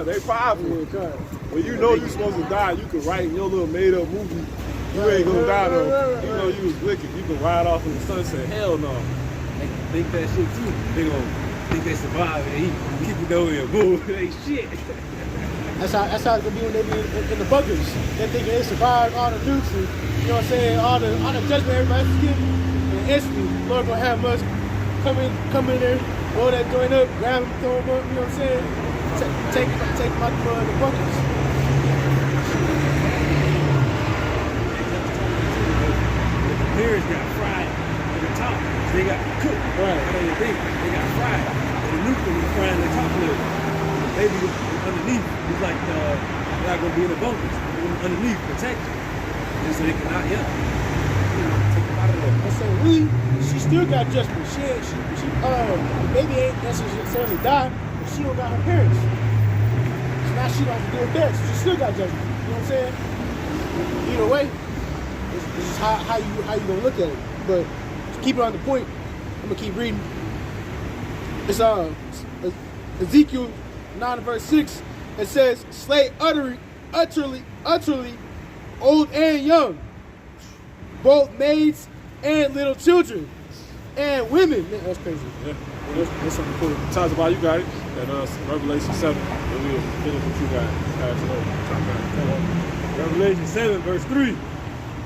They prideful. Yeah, God. When you know you're supposed to die, you can write in your little made-up movie. You ain't gonna die though. Right. You know you was wicked. You can ride off in the sunset. Hell no. they think that shit too. They gonna think they survive and keep it over here. Boom, it ain't shit. That's how it's gonna be when they be in the bunkers. They're thinking they survived all the nukes and, you know what I'm saying, all the judgment everybody's getting. And instantly, Lord gonna have us come in there, blow that joint up, grab him, throw him up, you know what I'm saying? Take him out the bunkers. The parents got fried at the top. So they got cooked. Right. I don't think they got fried. And the nuke was frying the top layer. The baby was underneath. It's like they're not gonna be in the bunkers. They're gonna be underneath, protected. And so they can not, take them out of there. I said, she still got judgment. The baby ain't necessarily died, but she don't got her parents. So now she don't have to deal with that. So she still got judgment. You know what I'm saying? Either way, this is how you gonna look at it. But to keep it on the point, I'm gonna keep reading. It's Ezekiel 9 verse 6. It says, slay utterly, old and young, both maids and little children, and women. Man, that's crazy. Yeah. That's something cool. Talks about, you got it. That Revelation 7. And we'll finish what you got. Pass it over. Revelation 7 verse 3,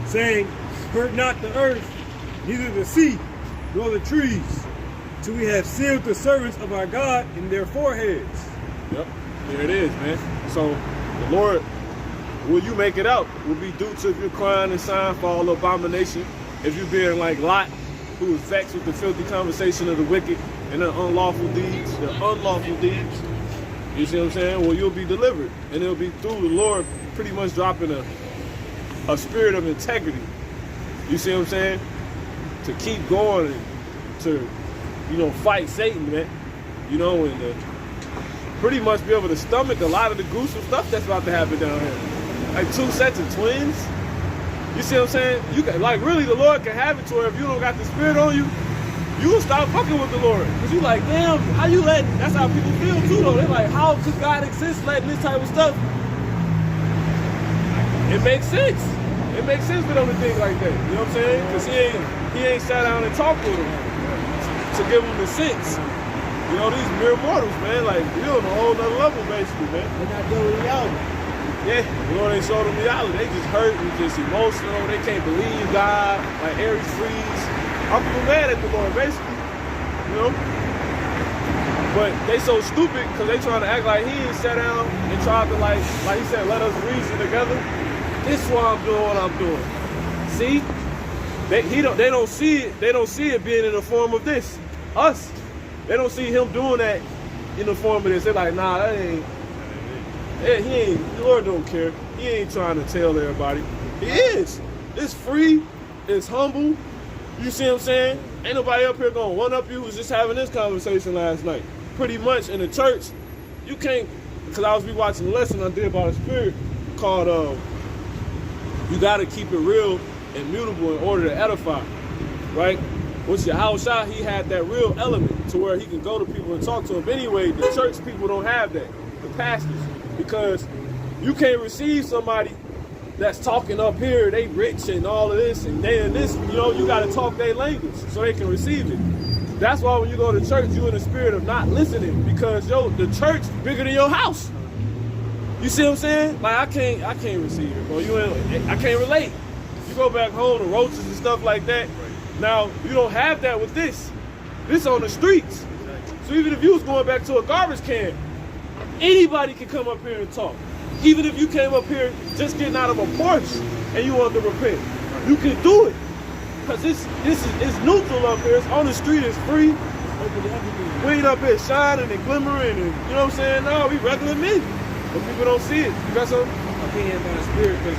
saying, hurt not the earth, neither the sea, nor the trees, till we have sealed the servants of our God in their foreheads. Yep. There it is, man. So the Lord, will you make it out? Will be due to if you're crying and sighing for all abomination. If you're being like Lot, who was vexed with the filthy conversation of the wicked and the unlawful deeds. You see what I'm saying? Well, you'll be delivered. And it'll be through the Lord pretty much dropping a spirit of integrity. You see what I'm saying? To keep going and to, fight Satan, man. And pretty much be able to stomach a lot of the gruesome stuff that's about to happen down here. Like 2 sets of twins. You see what I'm saying? You can, really, the Lord can have it to where if you don't got the spirit on you, you will stop fucking with the Lord. Because you like, damn, how you letting, that's how people feel too though. They're like, how could God exist letting this type of stuff? It makes sense. It makes sense for them to think like that. You know what I'm saying? Because he ain't sat down and talked with them to give them the sense. These mere mortals, man, like, you're on a whole nother level, basically, man. They're not dealing with reality. Yeah, the Lord ain't showed them reality. They just hurt and just emotional. They can't believe God, like Aries freeze. I'm people mad at the Lord, basically, But they so stupid because they trying to act like he ain't sat down and tried to, like he said, let us reason together. This is why I'm doing what I'm doing. See? They don't see it. They don't see it being in the form of this. Us. They don't see him doing that in the form of this. They're like, nah, that ain't. The Lord don't care. He ain't trying to tell everybody. He is. It's free. It's humble. You see what I'm saying? Ain't nobody up here gonna one-up you who's just having this conversation last night. Pretty much in the church, you can't, because I was watching a lesson I did about a spirit called, you gotta keep it real and mutable in order to edify, right? Which Yahushua, he had that real element to where he can go to people and talk to them. Anyway, the church people don't have that, the pastors, because you can't receive somebody that's talking up here, they rich and all of this, and they and this, you gotta talk their language so they can receive it. That's why when you go to church, you in the spirit of not listening, because the church bigger than your house. You see what I'm saying? Like I can't receive it, bro. I can't relate. You go back home to roaches and stuff like that. Now, you don't have that with this. This on the streets. So even if you was going back to a garbage can, anybody can come up here and talk. Even if you came up here just getting out of a porch and you wanted to repent, you can do it. Because it's neutral up here. It's on the street. It's free. We ain't up here shining and glimmering and, you know what I'm saying? No, we regular men. But people don't see it. You got something? I can't have my spirit because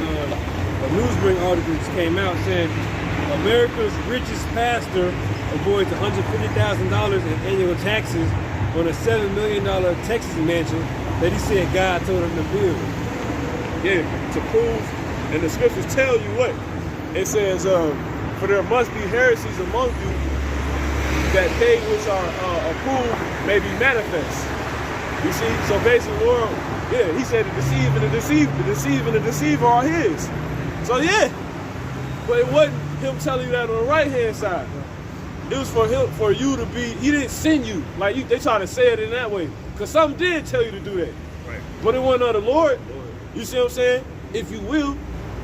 a Newsbreak article just came out saying America's richest pastor avoids $150,000 in annual taxes on a $7 million Texas mansion that he said God told him to build. Yeah, to prove, and the scriptures tell you what. It says, for there must be heresies among you, that they which are approved may be manifest. You see? So basically, Lord, yeah, he said the deceive and the deceiver are his. So yeah, but it wasn't him telling you that on the right-hand side. It was for him, for you to be, he didn't send you. Like they try to say it in that way. Because some did tell you to do that. Right. But it wasn't of the Lord. You see what I'm saying? If you will,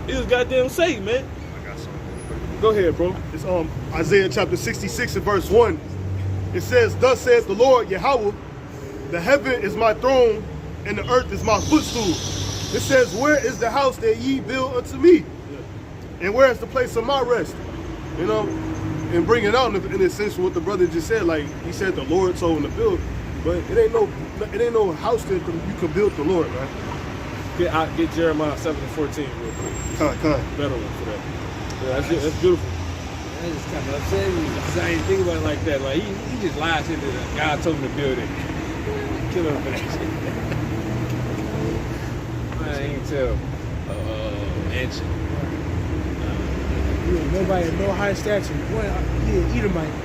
it was goddamn Satan, man. I got something. Go ahead, bro. It's Isaiah chapter 66 and verse 1. It says, thus saith the Lord Yahweh, the heaven is my throne, and the earth is my footstool. It says, where is the house that ye build unto me? And where is the place of my rest? You know, and bringing out in a sense what the brother just said, like he said the Lord told him to build, but it ain't no house that you can build the Lord, man. Get Jeremiah 7:14 real quick. Better one for that. Yeah, that's beautiful. That just kind of upset me because I didn't think about it like that. Like he just lied to the God told him to build it. Kill him for that shit. I ain't tell mansion. Nobody had no high stature. One, he an Edomite.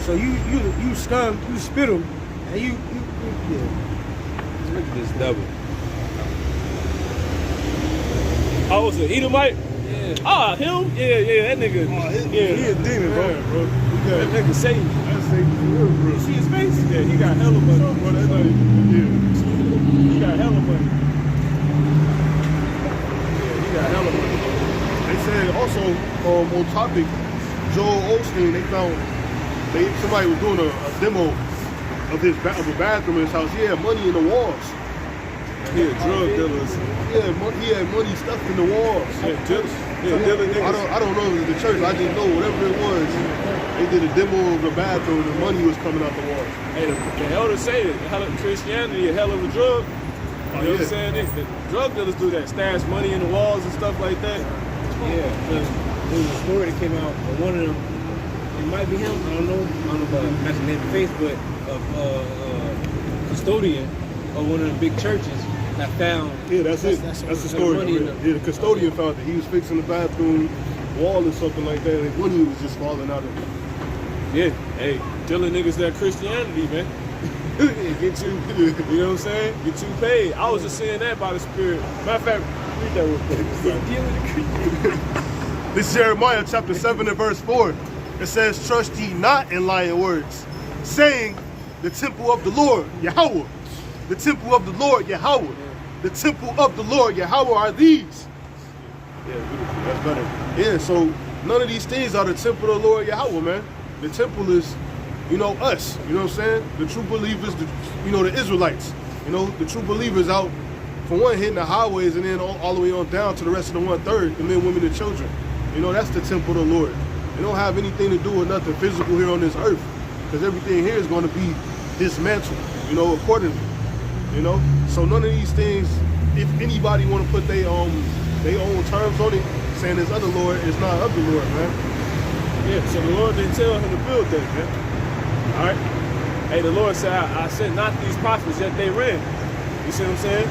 So you scum, you spit him, and you yeah. Look at this double. Oh, was it Edomite? Yeah. Ah, him? Yeah, that nigga. He a demon, bro. That nigga Satan. That's Satan for real, bro. You see his face? Yeah, he got hella money. Bro, that's like, yeah. He got hella money. Yeah, he got hella money. They said also on topic, Joel Osteen, they found somebody was doing a demo of a bathroom in his house. He had money in the walls. Yeah, drug dealers. Yeah, he had money stuffed in the walls. Yeah, dealers. Yeah, dealer niggas. I don't know if it was the church. I just know whatever it was. They did a demo of the bathroom. The money was coming out the walls. Hey, the elders say that Christianity a hell of a drug. You know what I'm saying? The drug dealers do that. Stash money in the walls and stuff like that. Yeah, because there was a story that came out of one of them. It might be him. I don't know if I mentioned his face, but of custodian of one of the big churches that found. Yeah, that's it. That's the story. Yeah, the custodian found that he was fixing the bathroom wall or something like that, and his money was just falling out of it. Yeah, hey, dealing niggas that Christianity, man. Get you know what I'm saying? Get you paid. I was just saying that by the Spirit. Matter of fact, read that real quick. This is Jeremiah chapter 7 and verse 4. It says, trust ye not in lying words, saying, the temple of the Lord, Yahweh. The temple of the Lord, Yahweh. The temple of the Lord, Yahweh are these. Yeah, beautiful. That's better. Yeah, so none of these things are the temple of the Lord, Yahweh, man. The temple is, us. You know what I'm saying? The true believers, the Israelites. The true believers out, for one, hitting the highways and then all the way on down to the rest of the 1/3, the men, women, and children. That's the temple of the Lord. It don't have anything to do with nothing physical here on this earth, because everything here is going to be dismantled, accordingly. So none of these things, if anybody want to put their own terms on it, saying this other Lord is not of the Lord, man. Yeah, so the Lord didn't tell him to build that, man. All right? Hey, the Lord said, I sent not these prophets, yet they ran. You see what I'm saying?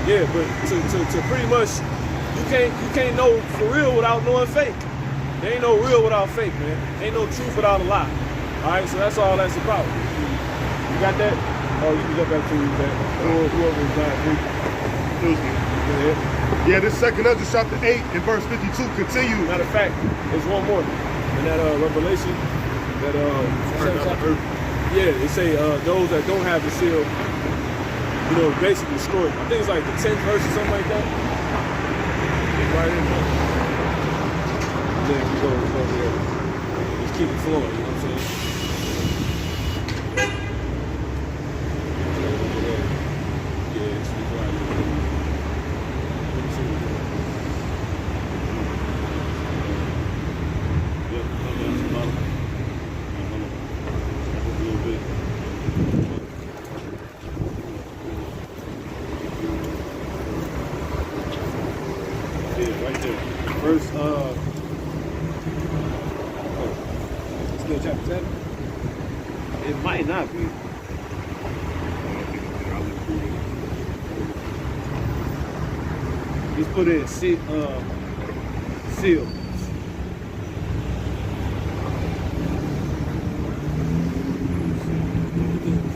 Yeah, but to pretty much, you can't know for real without knowing fake. There ain't no real without fake, man. Ain't no truth without a lie. All right, so that's all that's about. You got that? Oh, you can go back to that. Whoever is dying. Yeah, this second Ezra chapter 8 and verse 52 continue. Matter of fact, there's one more. In that Revelation, that yeah, they say those that don't have the seal, basically destroyed. I think it's like the 10th verse or something like that. It's right in there. And then you go there. Just keep it flowing, you know what I'm saying? Yeah, it's right there. Let me see what right there. Verse, still chapter 7? It might not be. Just put in seal.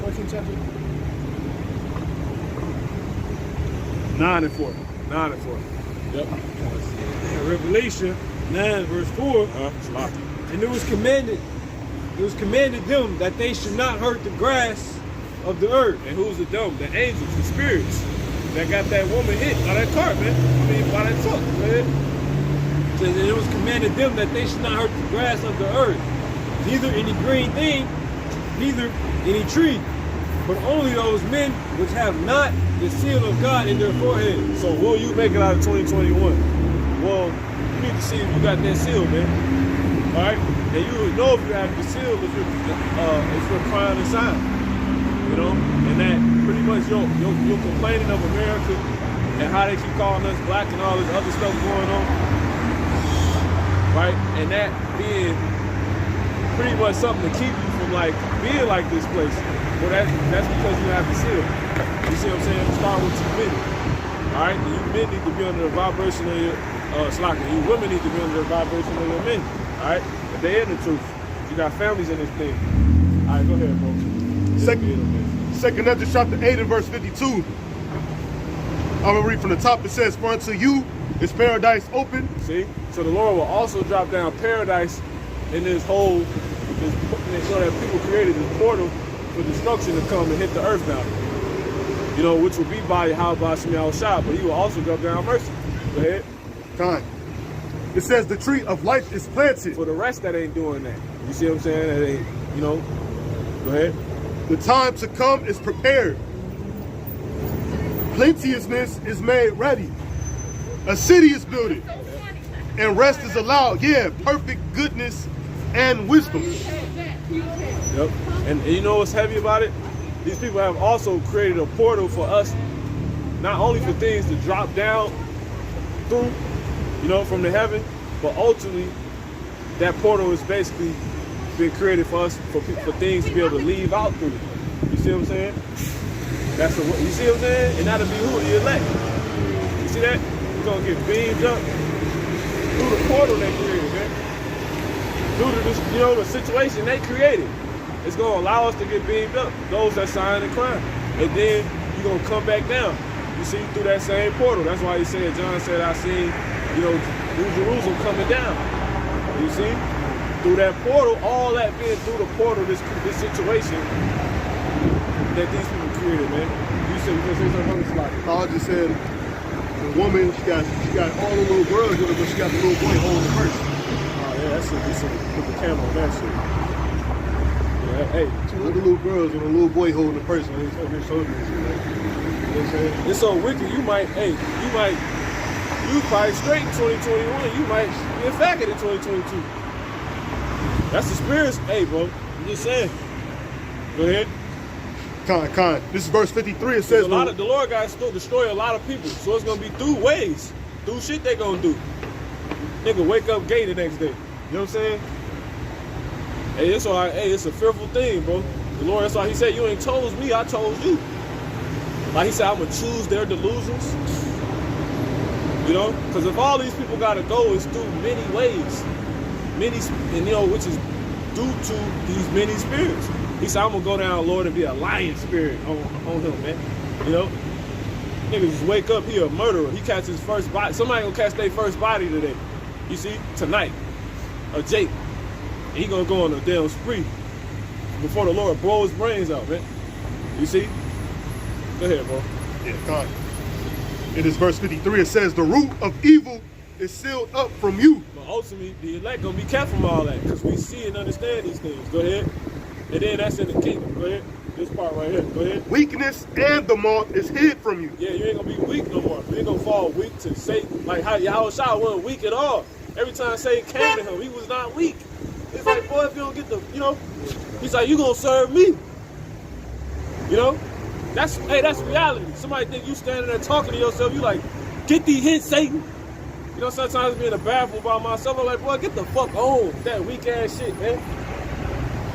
14th chapter. 9 and 4. 9 and 4. Yep. In Revelation 9 verse 4, and it was commanded them that they should not hurt the grass of the earth. And who's the dumb? The angels, the spirits that got that woman hit by that cart, man. I mean, by that truck, man. And it was commanded them that they should not hurt the grass of the earth, neither any green thing, neither any tree, but only those men which have not the seal of God in their foreheads. So will you make it out of 2021? Well, you need to see if you got that seal, man. All right? And you would know if you have the seal if you're crying inside. You know? And that pretty much you're complaining of America and how they keep calling us black and all this other stuff going on. Right? And that being pretty much something to keep you from like being like this place. Well, that's because you have the seal. You see what I'm saying? Start with you men. Alright? You men need to be under the vibration of your you women need to be under the vibration of your men. Alright? But they in the truth. You got families in this thing. Alright, go ahead, bro. Second Ezra chapter 8 and verse 52. I'm gonna read from the top. It says, "For unto you is paradise open." See? So the Lord will also drop down paradise in this whole, so that people created this portal for destruction to come and hit the earth now. You know, which will be by how Bashim Yahushua, but he will also drop down mercy. Go ahead. Time. It says the tree of life is planted. For the rest that ain't doing that. You see what I'm saying? That ain't, you know. Go ahead. The time to come is prepared. Plenteousness is made ready. A city is built. And rest is allowed. Yeah, perfect goodness and wisdom. Yep. And you know what's heavy about it? These people have also created a portal for us, not only for things to drop down through, you know, from the heaven, but ultimately that portal is basically been created for us for things to be able to leave out through it. You see what I'm saying? That's the, you see what I'm saying? And that'll be who? The elect. You see that? We're gonna get beamed up through the portal they created, man. Due to this, you know, the situation they created. It's gonna allow us to get beamed up, those that sign and crime. And then you're gonna come back down. You see, through that same portal. That's why he said, John said, I seen, you know, New Jerusalem coming down. You see? Through that portal, all that being through the portal, this situation that these people created, man. You said you gonna say something else like I just said the woman, she got all the little girls with her, but she got the little boy holding the purse. Oh yeah, that should be some, put the camera on that shit. Yeah, hey, Two little girls and a little boy holding the purse on his shoulder and shit, like, you know what I'm saying? it's so wicked, you probably straight in 2021, you might be a faggot in 2022. That's the spirits. Hey, bro, I'm just saying. Go ahead. Con. This is verse 53. It says, the Lord got to destroy a lot of people, so it's gonna be through ways, through shit they gonna do. Nigga, wake up gay the next day. You know what I'm saying? Hey, it's all right. Hey, it's a fearful thing, bro. The Lord, that's why He said, "You ain't chose me, I chose you." Like He said, "I'm gonna choose their delusions." You know, because if all these people gotta go, it's through many ways. Many, and you know, which is due to these many spirits. He said, "I'm gonna go down, Lord, and be a lion spirit on him, man." You know, niggas just wake up, he a murderer. He catch his first body. Somebody gonna catch their first body today. You see, tonight, a Jake, and he gonna go on a damn spree before the Lord blow his brains out, man. You see? Go ahead, bro. Yeah, God. In this verse 53, it says, "The root of evil is sealed up from you." But ultimately, the elect gonna be kept from all that, because we see and understand these things. Go ahead. And then that's in the kingdom. Go ahead. This part right here. Go ahead. Weakness and the moth is hid from you. Yeah, you ain't gonna be weak no more. You ain't gonna fall weak to Satan. Like how Yahushua wasn't weak at all. Every time Satan came to him, he was not weak. It's like, boy, if you don't get the, you know, he's like, you gonna serve me. You know? That's reality. Somebody think you standing there talking to yourself, you like, get these hints, Satan. You know, sometimes I be in the bathroom by myself. I'm like, boy, get the fuck on with that weak ass shit, man.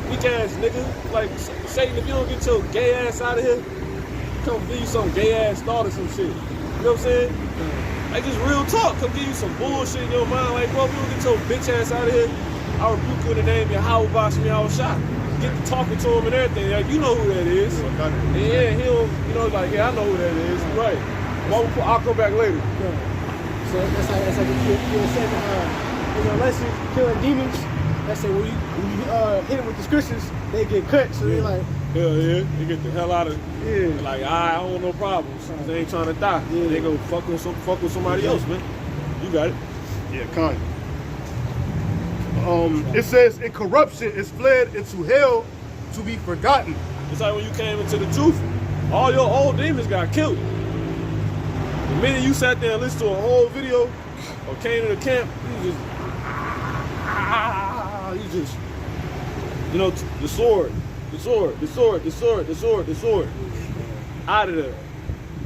Weak ass nigga. Like, Satan, if you don't get your gay ass out of here, come give you some gay ass thought or some shit. You know what I'm saying? Like, just real talk. Come give you some bullshit in your mind. Like, bro, if you don't get your bitch ass out of here, I rebuke you in the name of Yahweh Bashmi Shot. Get to talking to him and everything. Like, you know who that is. And yeah, he'll, you know, like, yeah, I know who that is. You're right. I'll come back later. Yeah. So that's like you were saying, you know, unless you're killing demons, that's say when you hit them with the scriptures, they get cut. So they're like, hell yeah, they get the hell out of it. Like, I don't want no problems. They ain't trying to die. Yeah. They go fuck with somebody else, man. You got it. Yeah, kind. It says, in corruption is fled into hell to be forgotten. It's like when you came into the truth, all your old demons got killed. The minute you sat there and listened to a whole video or came to the camp, you just, you know, the sword, out of there.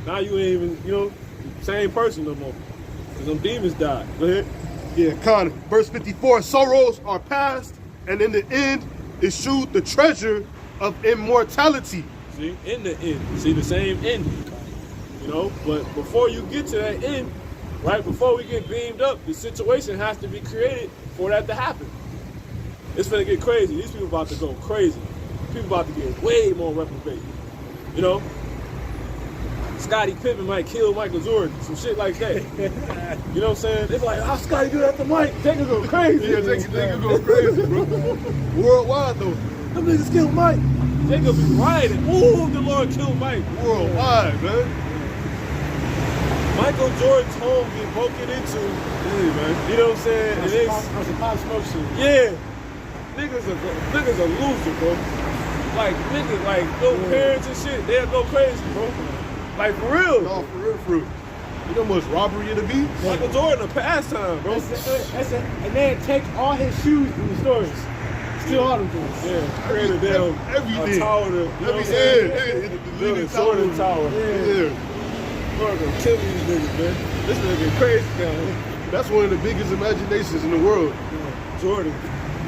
Now you ain't even, you know, same person no more. Because them demons died. Go ahead. Yeah, Con. Verse 54, sorrows are past, and in the end is shewed the treasure of immortality. See, in the end. See, the same end. You know, but before you get to that end, right, before we get beamed up, the situation has to be created for that to happen. It's gonna get crazy. These people about to go crazy. People about to get way more reprobate. You know? Scottie Pippen might kill Michael Jordan, some shit like that. You know what I'm saying? It's like, how Scottie do that to Mike? They could go crazy. Yeah, they could go crazy, bro. Worldwide, though. Them niggas killed Mike. They gonna be rioting. Ooh, the Lord killed Mike. Worldwide, man. Michael Jordan's home get broken into. Yeah, man. You know what I'm saying? that's a pop smoke shit. Yeah. Niggas are loser, bro. Like, niggas, like, no parents and shit, they'll go crazy, bro. Like, for real. No, for real. You know how much robbery it'll be? Michael Jordan, a pastime, bro. And then take all his shoes from the stores. Steal all them things. Yeah, create a damn everything. Tower to, you know what I'm saying? Build a Jordan tower. Yeah. Lord gonna kill these niggas, man. This nigga get crazy down here. That's one of the biggest imaginations in the world. Yeah. Jordan.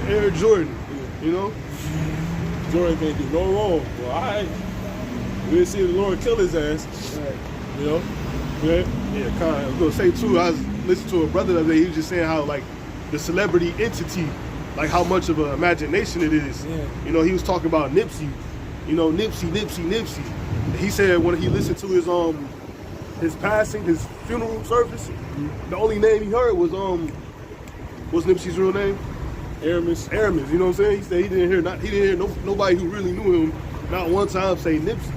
Air Jordan. Yeah. You know? Jordan can't do no wrong. Well, all right. We'll see the Lord kill his ass. Right. You know? Yeah. Yeah, kind of. I was gonna say too, I was listening to a brother the other day, he was just saying how like the celebrity entity, like how much of an imagination it is. Yeah. You know, he was talking about Nipsey. You know, Nipsey. He said when he listened to his passing, his funeral service, the only name he heard was Nipsey's real name? Aramis. Aramis, you know what I'm saying? He said he didn't hear nobody who really knew him not one time say Nipsey.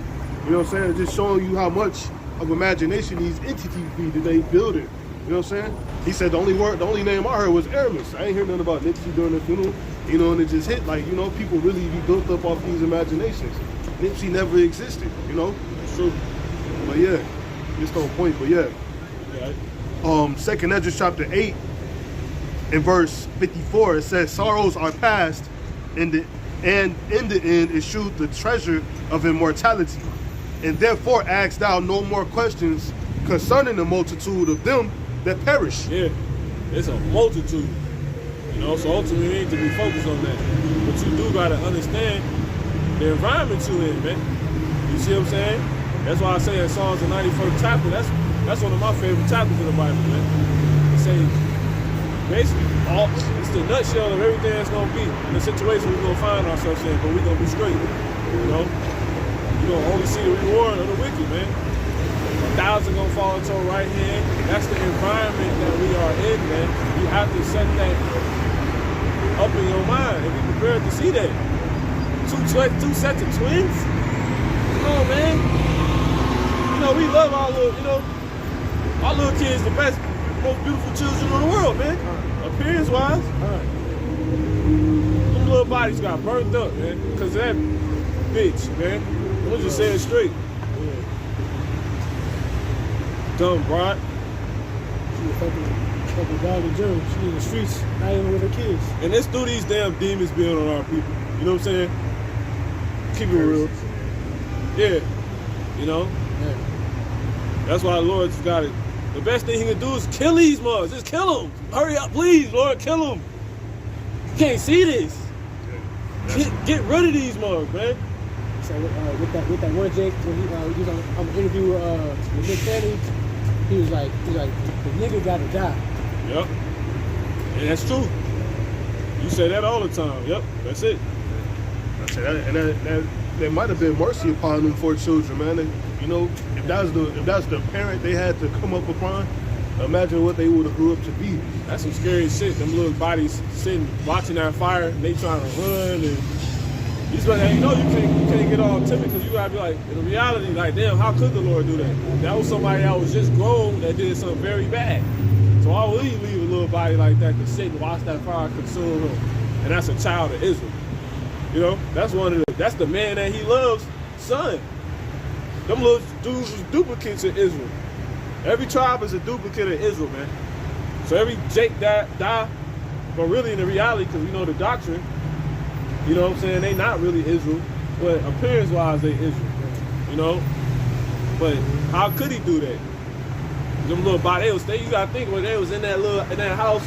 You know what I'm saying? Just showing you how much of imagination these entities be that they building. You know what I'm saying? He said the only name I heard was Aramis. I ain't heard nothing about Nipsey during the funeral. You know, and it just hit like, you know, people really be built up off these imaginations. Nipsey never existed, you know? It's true. But yeah, just on point, but yeah. Yeah. 2 Esdras chapter 8 in verse 54, it says, sorrows are past, and in the end is shewed the treasure of immortality. And therefore ask thou no more questions concerning the multitude of them that perish. Yeah, it's a multitude. You know, so ultimately we need to be focused on that. But you do gotta understand the environment you in, man. You see what I'm saying? That's why I say in Psalms the 91st chapter, that's one of my favorite chapters in the Bible, man. It say basically it's the nutshell of everything that's gonna be in the situation we're gonna find ourselves in, but we're gonna be straight. You know? You're gonna only see the reward of the wicked, man. 1,000 gonna fall into a right hand. That's the environment that we are in, man. You have to set that up in your mind and be prepared to see that. Two sets of twins? Come on, man. You know, we love our little kids, the best, most beautiful children in the world, man. Appearance-wise. Them little bodies got burnt up, man, because of that bitch, man. We'll just say it straight. Dumb broad. She was fucking dog and Joe. She in the streets, not even with her kids. And it's through these damn demons being on our people. You know what I'm saying? Keep it real. Yeah. You know? Yeah. That's why the Lord's got to the best thing he can do is kill these mugs. Just kill them. Hurry up, please, Lord, kill them. You can't see this. Get rid of these mugs, man. So with that one Jake, when he was on the interview with Nick Cannon, he was like, the nigga gotta die. Yep. And that's true. You say that all the time. Yep, that's it. I said that there might have been mercy upon them 4 children, man. And, you know, if that's the parent they had to come up upon, imagine what they would have grew up to be. That's some scary shit. Them little bodies sitting, watching that fire, and they trying to run, and you know you can't get all timid because you gotta be like, in reality, like, damn, how could the Lord do that? That was somebody that was just grown that did something very bad. So why would he leave a little body like that to sit and watch that fire consume him? And that's a child of Israel. You know, that's the man that he loves, son. Them little dudes was duplicates of Israel. Every tribe is a duplicate of Israel, man. So every Jake die, but really in the reality, because we know the doctrine, you know what I'm saying, they not really Israel, but appearance-wise they Israel, you know? But how could he do that? Them little body, you gotta think when they was in that house,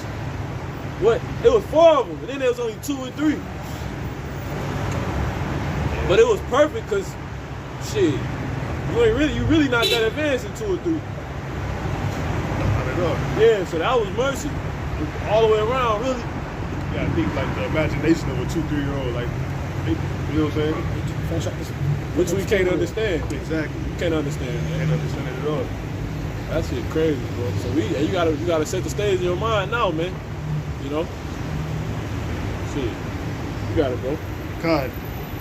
what? It was 4 of them, and then there was only 2 or 3. But it was perfect because, shit, you really not that advanced in 2 or 3. Not at all. Yeah, so that was mercy. All the way around, really. Yeah, I think like the imagination of a 2, 3-year-old, like, you know what I'm saying? Which we can't understand. Exactly. You can't understand, man. Can't understand it at all. That shit crazy, bro. So you gotta set the stage in your mind now, man. You know? Shit. You got it, bro. God.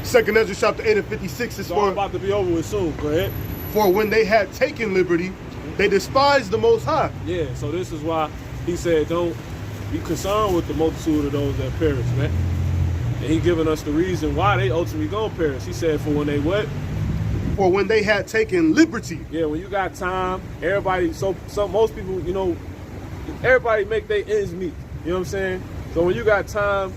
2nd Ezra chapter 8 and 56 is It's all about to be over with soon. Go ahead. For when they had taken liberty, they despised the Most High. Yeah, so this is why he said don't be concerned with the multitude of those that perish, man. And he giving us the reason why they ultimately gonna perish. He said for when they what? For when they had taken liberty. Yeah, when you got time, everybody, most people, you know, everybody make their ends meet. You know what I'm saying? So when you got time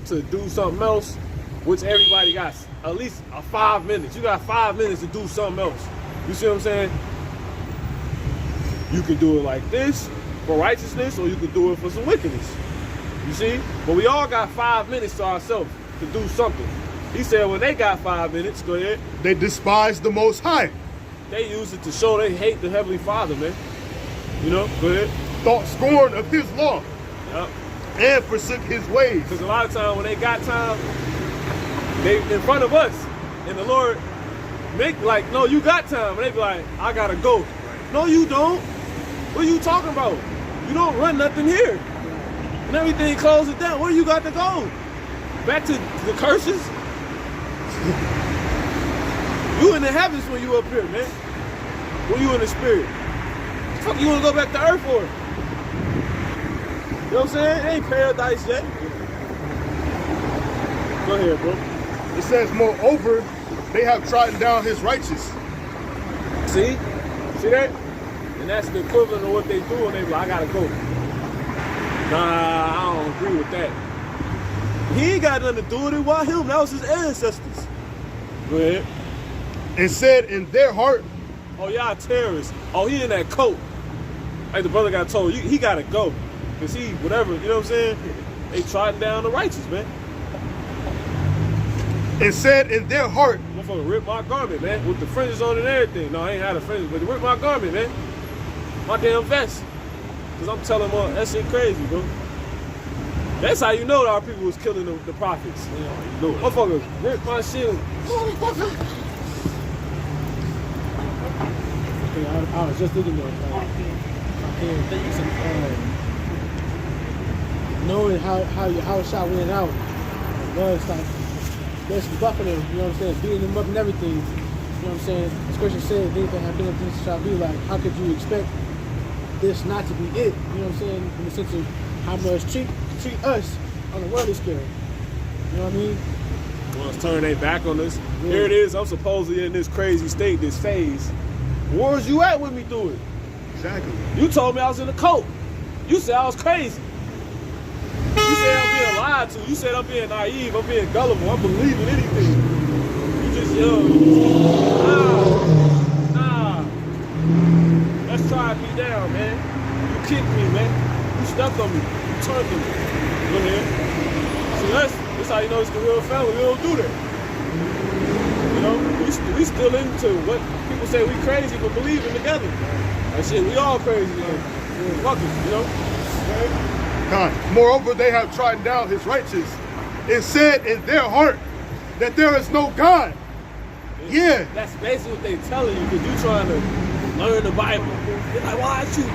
to do something else, which everybody got at least 5 minutes. You got 5 minutes to do something else. You see what I'm saying? You can do it like this for righteousness, or you can do it for some wickedness. You see? But we all got 5 minutes to ourselves to do something. He said when they got 5 minutes, go ahead. They despised the Most High. They use it to show they hate the Heavenly Father, man. You know? Go ahead. Thought scorn of his law. Yep. And forsook his ways. Because a lot of times when they got time, they in front of us, and the Lord make like, no, you got time. And they be like, I gotta go. No, you don't. What are you talking about? You don't run nothing here. And everything closes down. Where you got to go? Back to the curses? You in the heavens when you up here, man. When you in the spirit. What the fuck you wanna go back to earth for? You know what I'm saying? It ain't paradise yet. Go ahead, bro. It says, moreover, they have trodden down his righteous. See? See that? And that's the equivalent of what they do when they be like, I gotta go. Nah, I don't agree with that. He ain't got nothing to do with it. Why him? That was his ancestors. Go ahead. And said in their heart, oh, y'all terrorists. Oh, he in that coat. Like the brother got told, he gotta go. Cause he, whatever, you know what I'm saying? They trodden down the righteous, man. and said in their heart, motherfucker ripped my garment, man, with the fringes on and everything. No, I ain't had the fringes, but they ripped my garment, man. My damn vest. Cause I'm telling them, that shit crazy, bro. That's how you know that our people was killing the prophets. You know, motherfuckers ripped my shit. I was just thinking that, knowing how your house shot went out, was like basically buffing them, you know what I'm saying, beating them up and everything. You know what I'm saying? The scripture said things that have been, things shall be. Like, how could you expect this not to be it? You know what I'm saying? In the sense of how much treat us on the worldly scale. You know what I mean? Want to turn their back on us. Yeah. Here it is. I'm supposedly in this crazy state, this phase. Where's you at with me through it? Exactly. You told me I was in a cult. You said I was crazy. You said I'm being lied to. You said I'm being naive. I'm being gullible. I'm believing anything. You just, nah. That's tried me down, man. You kicked me, man. You stepped on me. You turned on me. Go ahead. See, that's how you know it's the real family. We don't do that. You know, we still into what people say we crazy for believing together. That shit, we all crazy, man. Fuck it, you know? God. Moreover, they have trodden down his righteous and said in their heart that there is no God. Yeah. That's basically what they telling you, because you trying to learn the Bible. They're like, why aren't you?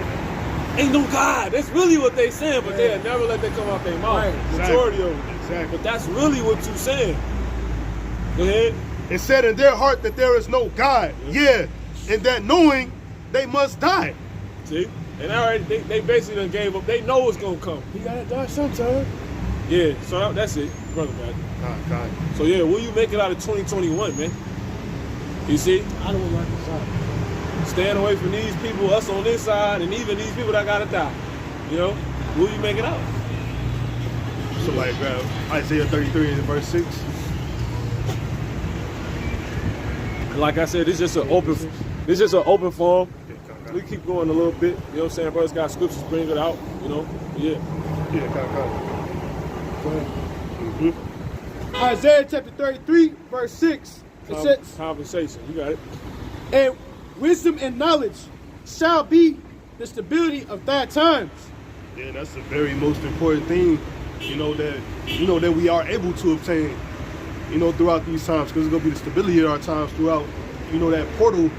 Ain't no God. That's really what they saying, but they'll never let that come out their mouth. Right. Majority of them. Exactly. But that's really what you saying. Go ahead. It said in their heart that there is no God. Yeah. And that knowing they must die. See? And already they basically done gave up. They know it's gonna come. You gotta die sometime. Yeah, so that's it, brother, man. God. So yeah, will you make it out of 2021, man? You see? I don't like this side. Staying away from these people, us on this side, and even these people that gotta die. You know? Will you make it out? Somebody grab Isaiah 33 and verse 6. Like I said, this is just an open forum. We keep going a little bit, you know what I'm saying? Brothers got scriptures, bring it out, you know? Yeah. Yeah, Go ahead. Isaiah chapter 33, verse 6. It says, Conversation, you got it. and wisdom and knowledge shall be the stability of thy times. Yeah, that's the very most important thing, that we are able to obtain, throughout these times, because it's gonna be the stability of our times throughout, that portal,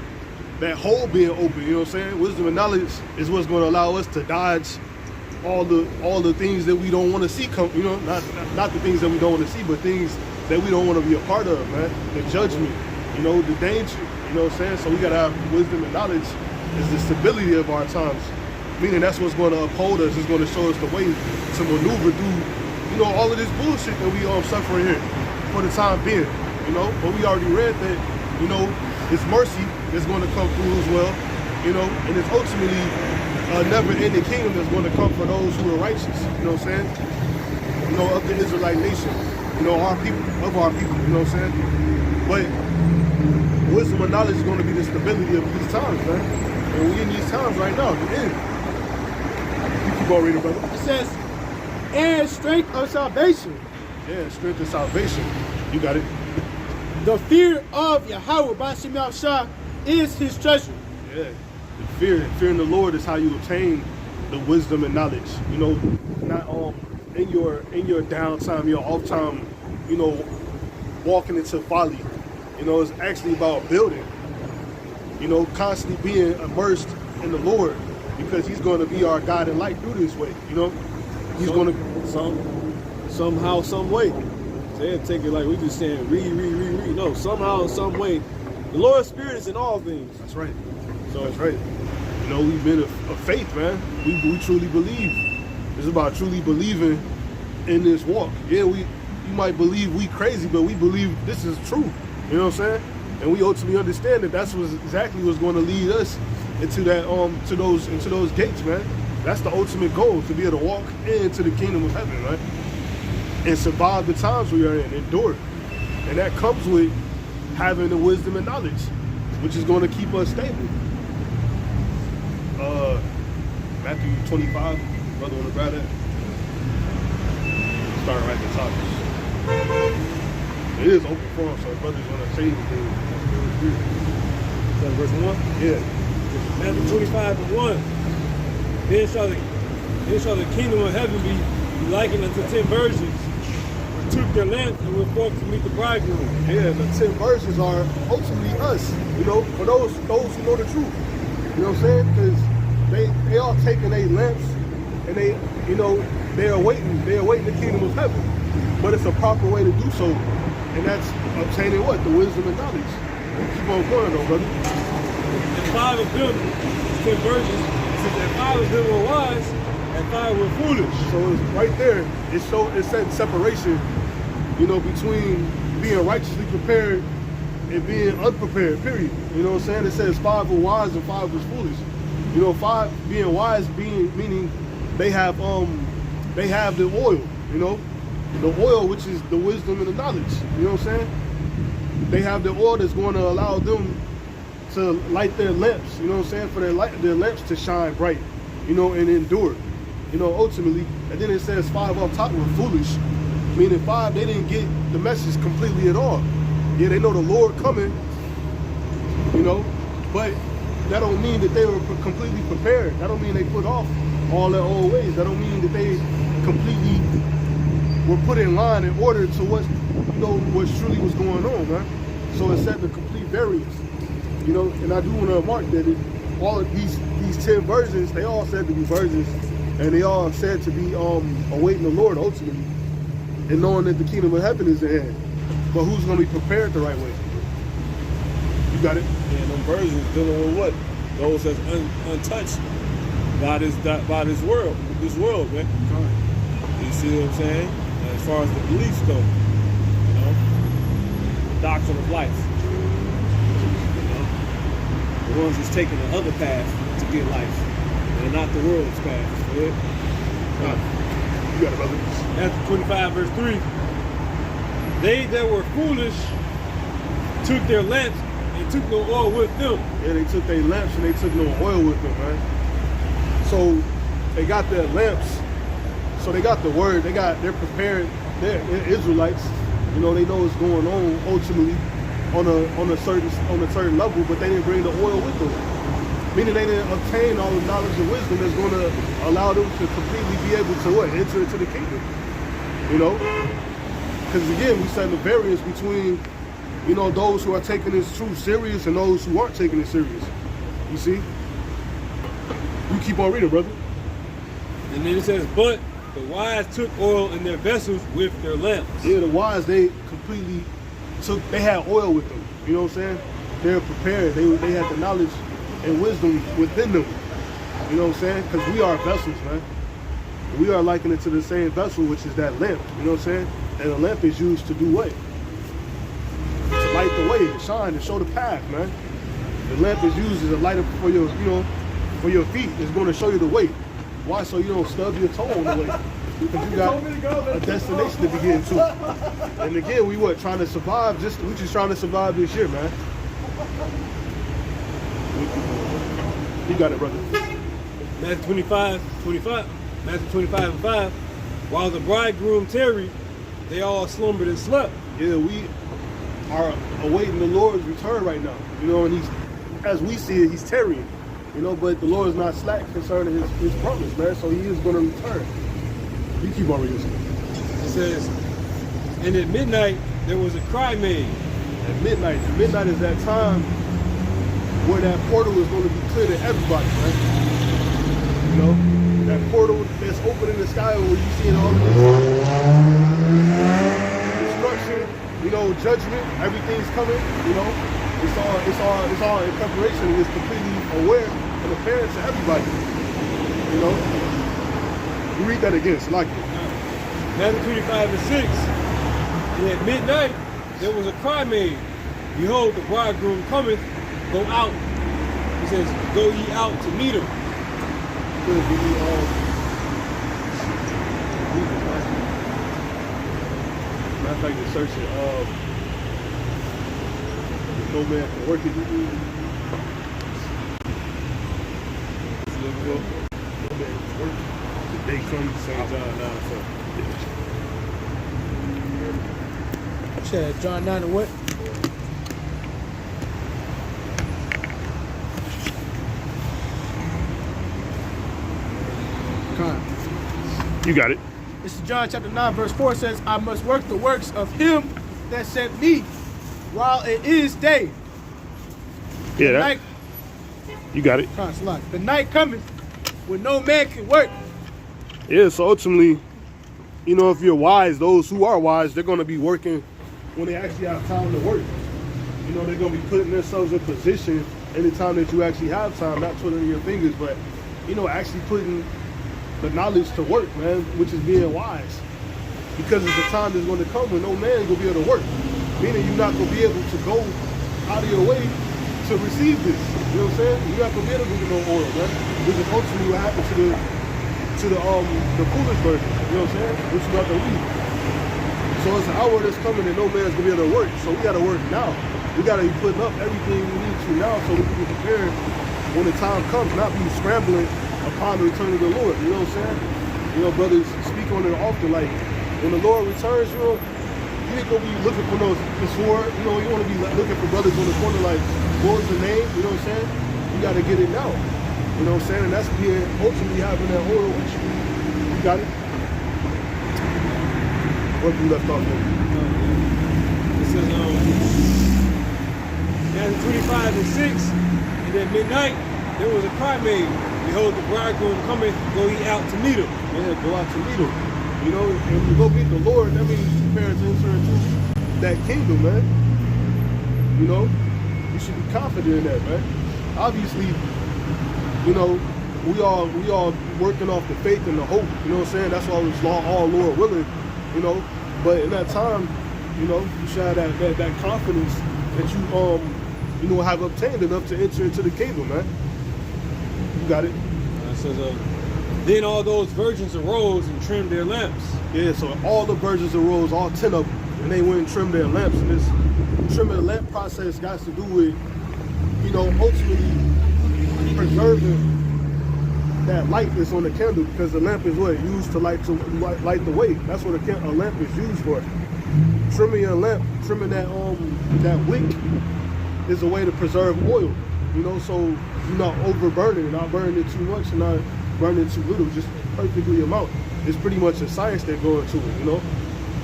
that hole being open. You know what I'm saying? Wisdom and knowledge is what's going to allow us to dodge all the things that we don't want to see come. Not the things that we don't want to see, but things that we don't want to be a part of, man. The judgment, the danger. You know what I'm saying? So we gotta have wisdom and knowledge is the stability of our times. Meaning that's what's going to uphold us. It's going to show us the way to maneuver through, all of this bullshit that we suffering here for the time being. But we already read that, His mercy is going to come through as well, and it's ultimately a never-ending kingdom that's going to come for those who are righteous. You know what I'm saying? Of the Israelite nation, our people, of our people. You know what I'm saying? But wisdom and knowledge is going to be the stability of these times, man. And we're in these times right now. The end. You keep on reading, brother. It says, and strength of salvation. Yeah, strength of salvation. You got it. The fear of Yahweh B'Shem Yahushua is his treasure. Yeah, fearing the Lord is how you obtain the wisdom and knowledge. Not in your downtime, your off time. Walking into folly. It's actually about building. Constantly being immersed in the Lord, because He's going to be our guide and light through this way. He's going to somehow, some way. They'll take it like we just saying read. No, somehow, some way. The Lord's Spirit is in all things. That's right. So that's right. We've been a faith, man. We truly believe. It's about truly believing in this walk. Yeah, you might believe we crazy, but we believe this is true. You know what I'm saying? And we ultimately understand that that's exactly what's going to lead us into that into those gates, man. That's the ultimate goal, to be able to walk into the kingdom of heaven, right? And survive the times we are in, endure. And that comes with having the wisdom and knowledge, which is going to keep us stable. Matthew 25, brother, want to grab that? Start right at the top. It is open forum, so if brothers want to say anything, Verse 1? yeah. Matthew 25:1. Then shall the kingdom of heaven be likened unto 10 virgins who took their lamps and went forth to meet the bridegroom. Yeah, the 10 verses are ultimately us, for those who know the truth. You know what I'm saying? Because they are taking their lamps and they're awaiting the kingdom of heaven. But it's a proper way to do so, and that's obtaining what? The wisdom and knowledge. Keep on going though, brother. And 5 of them, 10 virgins, says that 5 of them were wise and 5 were foolish. So it's right there. It's setting separation, between being righteously prepared and being unprepared. Period. You know what I'm saying? It says 5 were wise and 5 was foolish. 5 being wise, meaning they have the oil. The oil, which is the wisdom and the knowledge. You know what I'm saying? They have the oil that's going to allow them to light their lamps, you know what I'm saying, for their lamps to shine bright, you know, and endure, you know, ultimately. And then it says 5 up top were foolish, meaning 5, they didn't get the message completely at all. Yeah, they know the Lord coming, you know, but that don't mean that they were completely prepared. That don't mean they put off all their old ways. That don't mean that they completely were put in line in order to what, you know, what truly was going on, man. So it said the complete variance, you know. And I do want to remark that all of these 10 virgins, they all said to be virgins, and they all said to be awaiting the Lord ultimately, and knowing that the kingdom of heaven is at hand. But who's going to be prepared the right way? You got it? And them virgins dealing with what? Those that's untouched by this world, man. You see what I'm saying? As far as the beliefs go, you know, the doctrine of life. You know, the ones that's taking the other path to get life, and not the world's path. Yeah? You got it, brother. Matthew 25, verse 3. They that were foolish took their lamps and took no oil with them. Yeah, they took their lamps and they took no oil with them, man. So they got their lamps. So they got the word. They're prepared. They're Israelites. You know, they know what's going on ultimately on a certain level, but they didn't bring the oil with them. Meaning they didn't obtain all the knowledge and wisdom that's going to allow them to completely be able to what? Enter into the kingdom. You know? Because again, we said the variance between, you know, those who are taking this truth serious and those who aren't taking it serious. You see? You keep on reading, brother. And then it says, but the wise took oil in their vessels with their lamps. Yeah, the wise, they had oil with them. You know what I'm saying? They were prepared. They had the knowledge and wisdom within them. You know what I'm saying? Because we are vessels, man. We are likened to the same vessel, which is that lamp. You know what I'm saying? And the lamp is used to do what? To light the way, to shine, to show the path, man. The lamp is used as a light for your, you know, for your feet. It's going to show you the way. Why? So you don't stub your toe on the way. Because you got a destination to be getting to. And again, we what? Trying to survive. We just trying to survive this year, man. You got it, brother. Matthew 25, Matthew 25 and 5. While the bridegroom tarried, they all slumbered and slept. Yeah, we are awaiting the Lord's return right now. You know, and as we see it, he's tarrying. You know, but the Lord is not slack concerning his promise, man. So he is going to return. You keep on reading. It says, and at midnight there was a cry made. At midnight is that time where that portal is going to be clear to everybody, right? You know, that portal that's open in the sky where you see all of this destruction, you know, judgment, everything's coming, you know. It's all in preparation. It's completely aware and apparent to everybody. You know? You read that again, it's like it. Matthew 25 and 6. And at midnight there was a cry made. Behold, the bridegroom cometh, go out. He says, go ye out to meet him. Could be matter of fact, the searching no man can work it. No man can work it. The day comes, St. John 9:4. Said John 9 and what? You got it. This is John chapter 9, verse 4 says, I must work the works of him that sent me while it is day. Yeah, that, you got it. The night cometh when no man can work. Yeah, so ultimately, you know, if you're wise, those who are wise, they're going to be working when they actually have time to work. You know, they're going to be putting themselves in position anytime that you actually have time, not twiddling your fingers, but, you know, actually putting the knowledge to work, man, which is being wise. Because it's a time that's going to come when no man is going to be able to work. Meaning you're not going to be able to go out of your way to receive this. You know what I'm saying? You're not going to be able to get no oil, man. Which is ultimately what happened to the foolish virgin. You know what I'm saying? Which you got to read. So it's an hour that's coming and no man's going to be able to work. So we got to work now. We got to be putting up everything we need to now so we can be prepared when the time comes, not be scrambling upon the return of the Lord. You know what I'm saying? You know, brothers speak on it often, like, when the Lord returns, you know, you ain't gonna be looking for the sword. You know, you want to be looking for brothers on the corner like, what's the name? You know what I'm saying? You got to get it now. You know what I'm saying? And that's being ultimately having that oil with you. You got it? Where we left off there? It says, Matthew 25:6, and at midnight there was a cry made, behold, the bridegroom cometh, go ye out to meet him. Yeah, go out to meet him. You know, and when you go meet the Lord, that means preparing to enter into that kingdom, man. You know, you should be confident in that, man. Obviously, you know, we all working off the faith and the hope. You know what I'm saying? That's all it's all Lord willing. You know, but in that time, you know, you should have that confidence that you know, have obtained enough to enter into the kingdom, man. You got it. It says, then all those virgins arose and trimmed their lamps. Yeah, so all the virgins arose, all 10 of them, and they went and trimmed their lamps. And this trimming the lamp process got to do with, you know, ultimately preserving that light that's on the candle, because the lamp is what? Used to light the way. That's what a lamp is used for. Trimming your lamp, trimming that wick is a way to preserve oil. You know, so you're not over burning, not burning it too much, and not burning it too little, just perfectly amount. It's pretty much a science that goes into it, you know?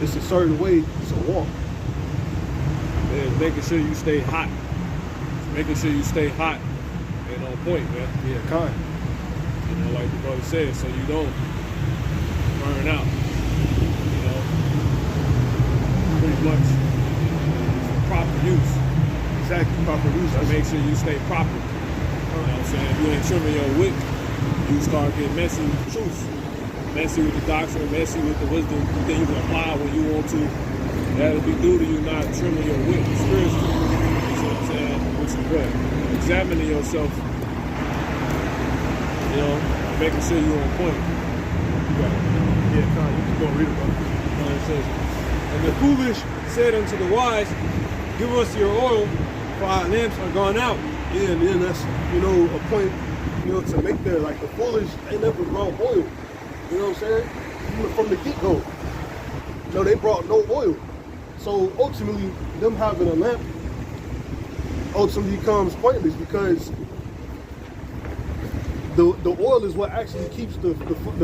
It's a certain way to walk. Man, making sure you stay hot. Making sure you stay hot and on point, man. Yeah, kind. You know, like the brother said, so you don't burn out. You know, pretty much proper use. Exactly, proper use. So make sure you stay proper. You know what I'm saying? If you ain't trimming your wick, you start getting messy with the truth. Messy with the doctrine, messy with the wisdom, then you can apply when you want to. That'll be due to you not trimming your wick spiritually. You see what I'm saying? Which is good. Examining yourself, you know, making sure you're on point. Yeah, kind. You just gonna read about it. It says, and the foolish said unto the wise, give us your oil, for our lamps are gone out. Yeah, and then that's, you know, a point, you know, to make there. Like the foolish, they never brought oil. You know what I'm saying? Even from the get-go. No, they brought no oil. So ultimately, them having a lamp ultimately becomes pointless, because the oil is what actually keeps the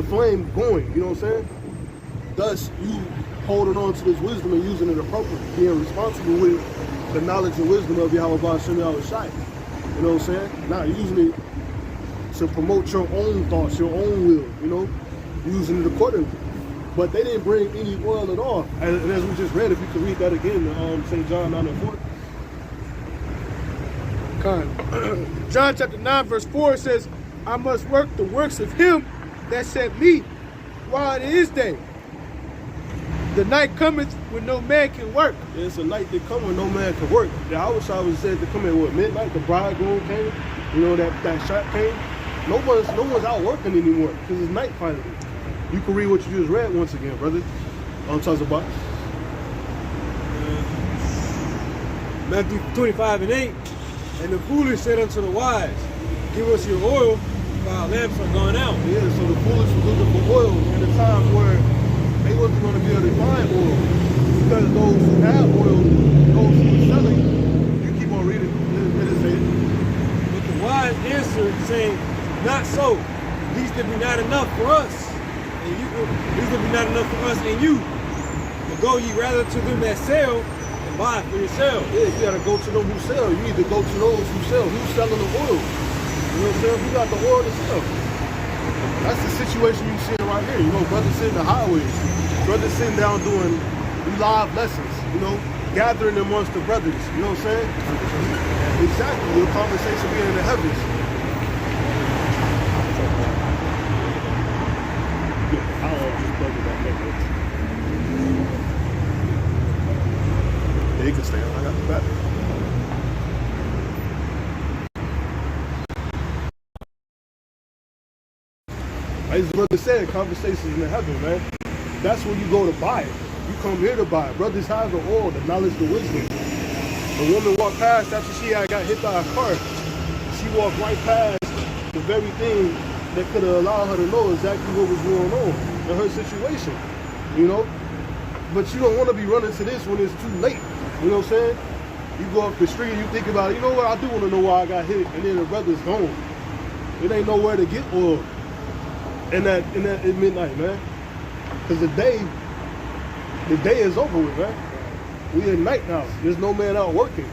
flame going. You know what I'm saying? Thus, you holding on to this wisdom and using it appropriately, being responsible with the knowledge and wisdom of Yahweh Shem Shai. You know what I'm saying? Not using it to promote your own thoughts, your own will, you know, using it accordingly. But they didn't bring any oil at all. And as we just read, if you could read that again, St. John 9:4. John chapter 9, verse 4 says, I must work the works of him that sent me while it is day. The night cometh when no man can work. Yeah, it's a night that come when no man can work. The Hawashai was said to come at what, midnight? The bridegroom came. You know, that shot came. No one's out working anymore because it's night finally. You can read what you just read once again, brother. On Tazabah. Matthew 25:8, and the foolish said unto the wise, give us your oil, for our lamps are gone out. Yeah, so the foolish was looking for oil in a time where they wasn't going to be able to find oil, because those who had oil, those who were selling, you keep on reading, let it say it. But the wise answered, saying, not so, lest there be not enough for us, and you, lest there be not enough for us and you. But go ye rather to them that sell, and buy for yourselves. Yeah, you gotta go to them who sell. You need to go to those who sell. Who's selling the oil? You know what I'm saying? Who got the oil to sell? That's the situation you see right here. You know, brothers sitting in the highways, brothers sitting down doing live lessons, you know, gathering amongst the brothers. You know what I'm saying? Exactly. Your conversation being in the heavens. I'll just plug it back up. Yeah, you can stay on. I got the battery. As the brother said, conversations in the heaven, man. That's where you go to buy it. You come here to buy it. Brothers have the oil, the knowledge, the wisdom. A woman walked past after she had got hit by a car. She walked right past the very thing that could have allowed her to know exactly what was going on in her situation, you know? But you don't want to be running to this when it's too late, you know what I'm saying? You go up the street and you think about it, you know what, I do want to know why I got hit, and then the brother's gone. It ain't nowhere to get oil at midnight, man. Because the day is over with, man. We at night now. There's no man out working.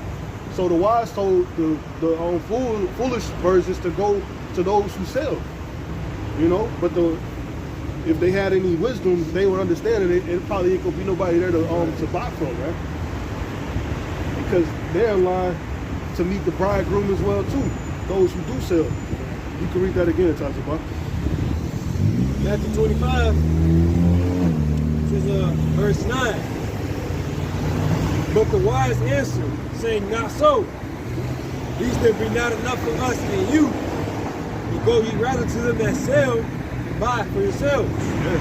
So the wise told the foolish virgins to go to those who sell, you know. But if they had any wisdom, they would understand it. It probably ain't gonna be nobody there to buy from, right? Because they're in line to meet the bridegroom as well too. Those who do sell. You can read that again, Tazabah. Matthew 25 says, verse 9. But the wise answered, saying, not so. Lest there be not enough for us and you. But go ye rather to them that sell and buy for yourselves. Yeah.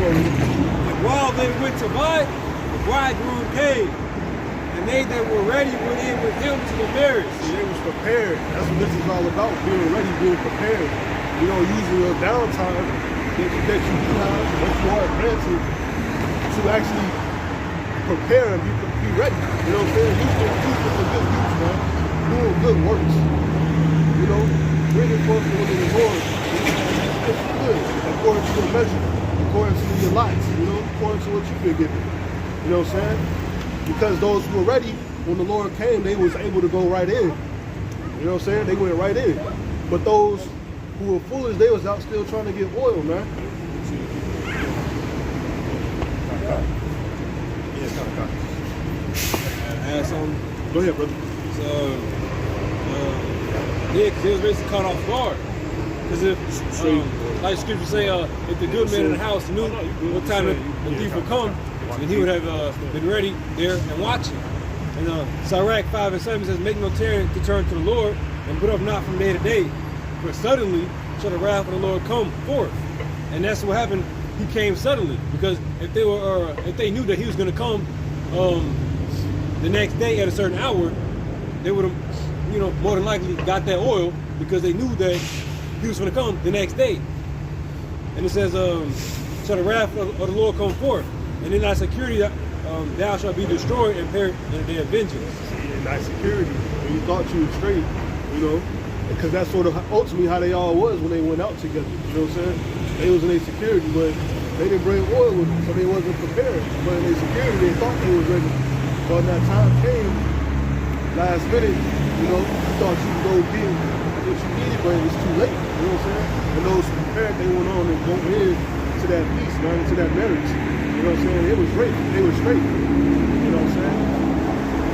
And while they went to buy, the bridegroom came. And they that were ready went in with him to the marriage. See, they was prepared. That's what this is all about, being ready, being prepared. You know, using your downtime that you do have, that's more advanced to actually prepare and be ready. You know what I'm saying? Use it for good use, man. Doing good works. You know, bringing forth the word of the Lord. It's good, according to your measure, according to your lots, you know, according to what you've been given. You know what I'm saying? Because those who were ready, when the Lord came, they was able to go right in. You know what I'm saying? They went right in. But those who were foolish, they was out still trying to get oil, man. Add something? Go ahead, brother. So, yeah, because it was basically caught off guard. Because if, like Scripture say, if the good man in the house knew what time the thief would come, then he would have been ready there and watching. And Sirach 5:7 says, make no tarry to turn to the Lord, and put up not from day to day, for suddenly shall the wrath of the Lord come forth. And that's what happened. He came suddenly, because if they knew that he was going to come the next day at a certain hour, they would have, you know, more than likely got that oil, because they knew that he was going to come the next day. And it says, shall the wrath of the Lord come forth, and in thy security thou shalt be destroyed and perish in the day of vengeance. In thy security, when you thought you were straight, you know, because that's sort of ultimately how they all was when they went out together. You know what I'm saying? They was in their security, but they didn't bring oil with them, so they wasn't prepared. But in their security, they thought they was ready. But when that time came, last minute, you know, you thought you could go get what you needed, but it was too late. You know what I'm saying? And those who prepared, they went on and go in to that peace, man, into that marriage. You know what I'm saying? It was great. They were straight. You know what I'm saying?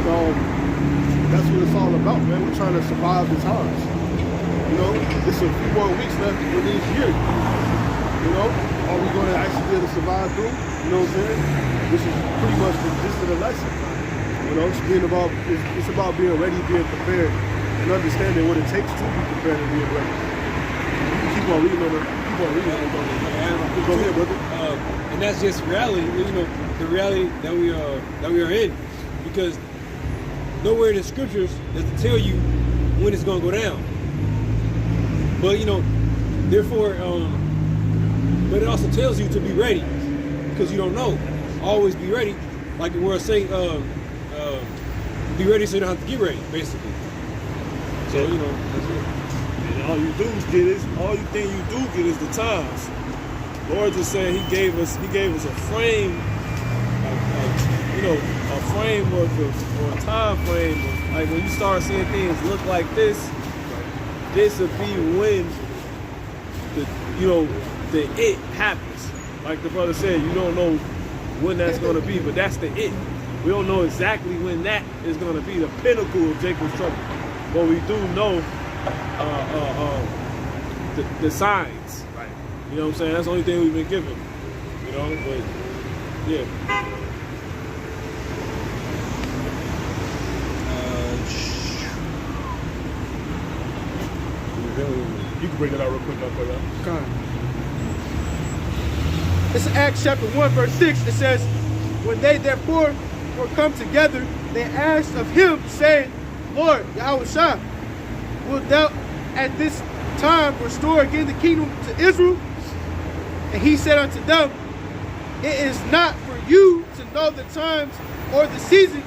So that's what it's all about, man. We're trying to survive the times. You know, it's a few more weeks left for this year. You know, are we going to actually be able to survive through? You know what I'm saying? This is pretty much the gist of the lesson. You know, it's about being ready, being prepared, and understanding what it takes to be prepared and being ready. Keep on reading on it. Keep on reading on it. Go ahead, brother. And that's just reality. You know, the reality that we are in, because nowhere in the scriptures does it tell you when it's going to go down. But you know, therefore, but it also tells you to be ready, because you don't know. Always be ready, like the word say. Be ready so you don't have to get ready, basically. So you know, that's it. And all you think you do get is the times. Lord just said He gave us a frame, you know, a framework or a time frame. Like when you start seeing things look like this will be when the it happens. Like the brother said, you don't know when that's going to be, but that's the it. We don't know exactly when that is going to be the pinnacle of Jacob's trouble, but we do know the signs. Right. You know what I'm saying? That's the only thing we've been given. You know, but yeah. You can bring that out real quick, now, brother. God. It's Acts chapter 1, verse 6. It says, when they therefore were come together, they asked of him, saying, Lord, Yahushua, wilt thou at this time restore again the kingdom to Israel? And he said unto them, it is not for you to know the times or the seasons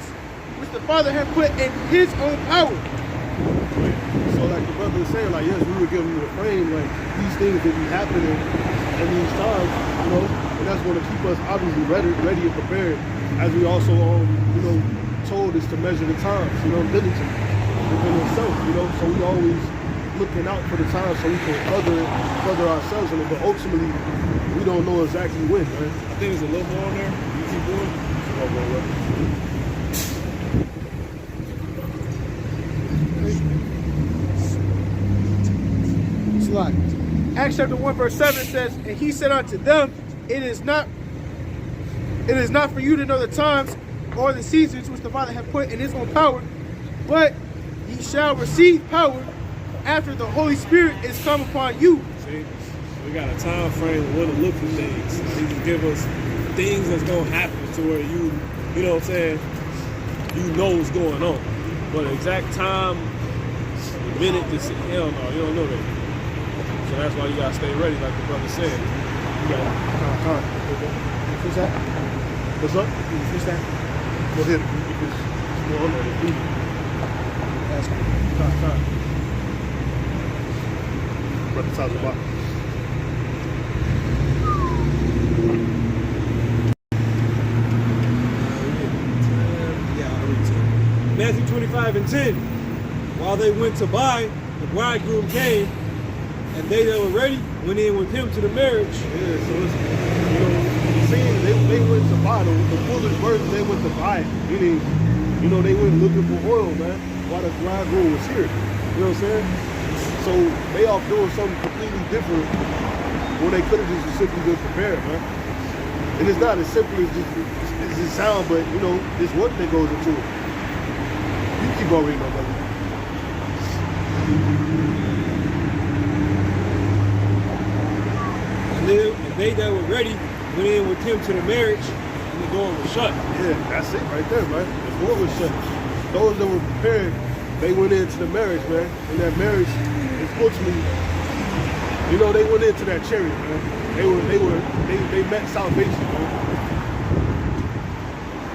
which the Father hath put in his own power. So like the brother was saying, like, yes, we were giving the frame, like, these things will be happening in these times, you know, and that's going to keep us obviously ready and prepared, as we also, you know, told us to measure the times, you know, diligently within itself, you know, so we always looking out for the time so we can further ourselves in it, but ultimately, we don't know exactly when, man. I think there's a little more on there. You keep going. It's like Acts chapter 1 verse 7 says, and he said unto them, it is not for you to know the times or the seasons which the Father hath put in his own power, but ye shall receive power after the Holy Spirit is come upon you. See, we got a time frame of when to look for things. He can give us things that's gonna happen to where you know what I'm saying, you know what's going on. But the exact time, the minute, hell no, you don't know that. So that's why you gotta stay ready, like the brother said. You gotta What's that? What's up? What's that? Go ahead, because it's more on there. That's Time. Brother talks about. Matthew 25:10. While they went to buy, the bridegroom came, and they that were ready went in with him to the marriage. Yeah, so it's, you know, seeing they went to buy the foolish version, they went to buy it. Meaning, you know, they went looking for oil, man, while the bridegroom was here. You know what I'm saying? So they off doing something completely different when they could have just simply been prepared, man. And it's not as simple as it sounds, but you know, there's work that goes into it. You keep on reading, my brother. And they that were ready went in with him to the marriage, and the door was shut. Yeah, that's it right there, man. The door was shut. Those that were prepared, they went into the marriage, man. And that marriage is ultimately, you know, they went into that chariot, man. They met salvation, man.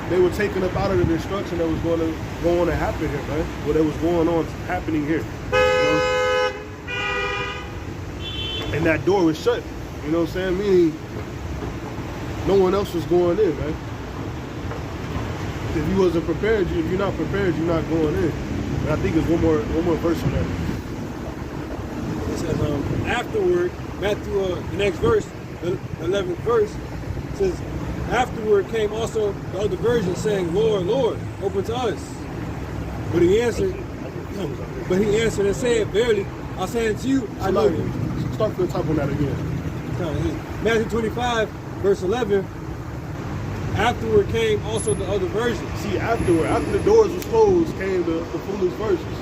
They were taken up out of the destruction that was going to happen here, man. What was going on happening here. You know? And that door was shut. You know what I'm saying? Meaning no one else was going in, man. If you wasn't prepared, if you're not prepared, you're not going in. And I think there's one more verse on that. It says, afterward, Matthew, the next verse, the 11th verse, says, afterward came also the other virgin, saying, Lord, Lord, open to us. But he answered and said, verily, I say unto you, I know you. Start from the top on that again. Matthew 25, verse 11. Afterward came also the other virgins. See, after the doors was closed, came the foolish virgins.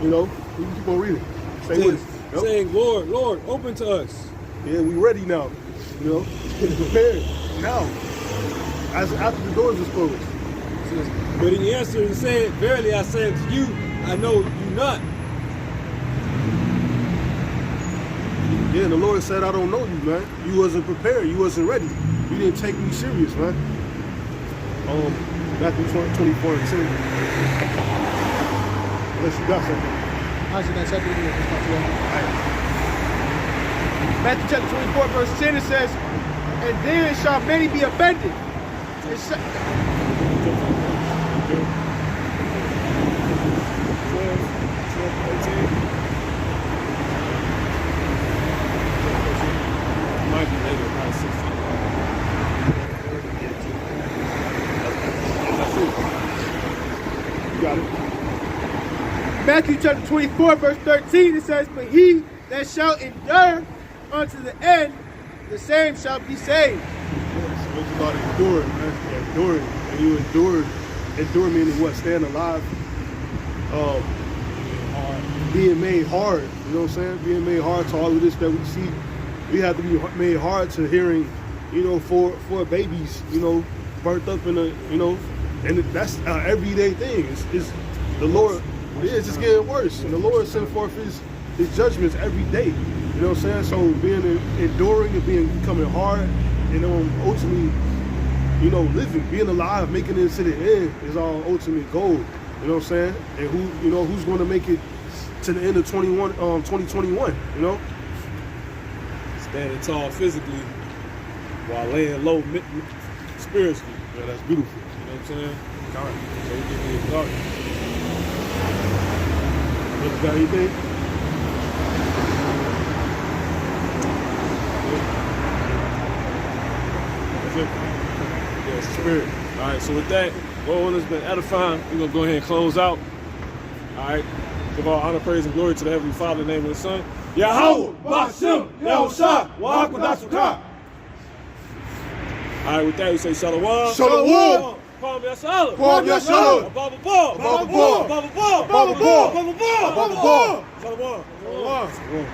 You know, you can keep on reading. Stay with it. Yep. Saying, Lord, Lord, open to us. Yeah, we ready now. You know, getting prepared now. As after the doors was closed. But he answered and said, verily I say unto you, I know you not. Yeah, and the Lord said, I don't know you, man. You wasn't prepared. You wasn't ready. You didn't take me serious, man. Matthew 24 and 10. Unless you got something. Matthew chapter 24, verse 10, it says, and then shall many be offended. Might be later, about 16. You got it. Matthew chapter 24, verse 13, it says, but he that shall endure unto the end, the same shall be saved. Yes, it's about enduring, man. Yeah, enduring. And you endure meaning what? Staying alive. Being made hard. You know what I'm saying? Being made hard to all of this that we see. We have to be made hard to hearing, you know, for babies, you know, birthed up in a, you know, And that's an everyday thing. It's the Lord, it's just getting worse. And the Lord sent forth his judgments every day. You know what I'm saying? So being enduring and becoming hard, and ultimately, you know, living, being alive, making it to the end is our ultimate goal. You know what I'm saying? And who's going to make it to the end of 2021, you know? Standing tall physically while laying low spiritually. Yeah, that's beautiful. You know what I'm saying? So we can be dark. Brothers got anything? That's it. Yeah, spirit. All right, so with that, Lord has been edifying. We're going to go ahead and close out. All right. Give all honor, praise, and glory to the Heavenly Father in the name of the Son. Yahweh, Ba'ashem, Yahushua, Wa'akwadasukah. All right, with that, we say Shalom. Shalom. Kwam Yashala. Kwam Yashala. Ababa Ball. Ababa Ball. Ababa Ball. Ababa Ball. Ababa Ball. Ababa Ball. Shalom. Shalom.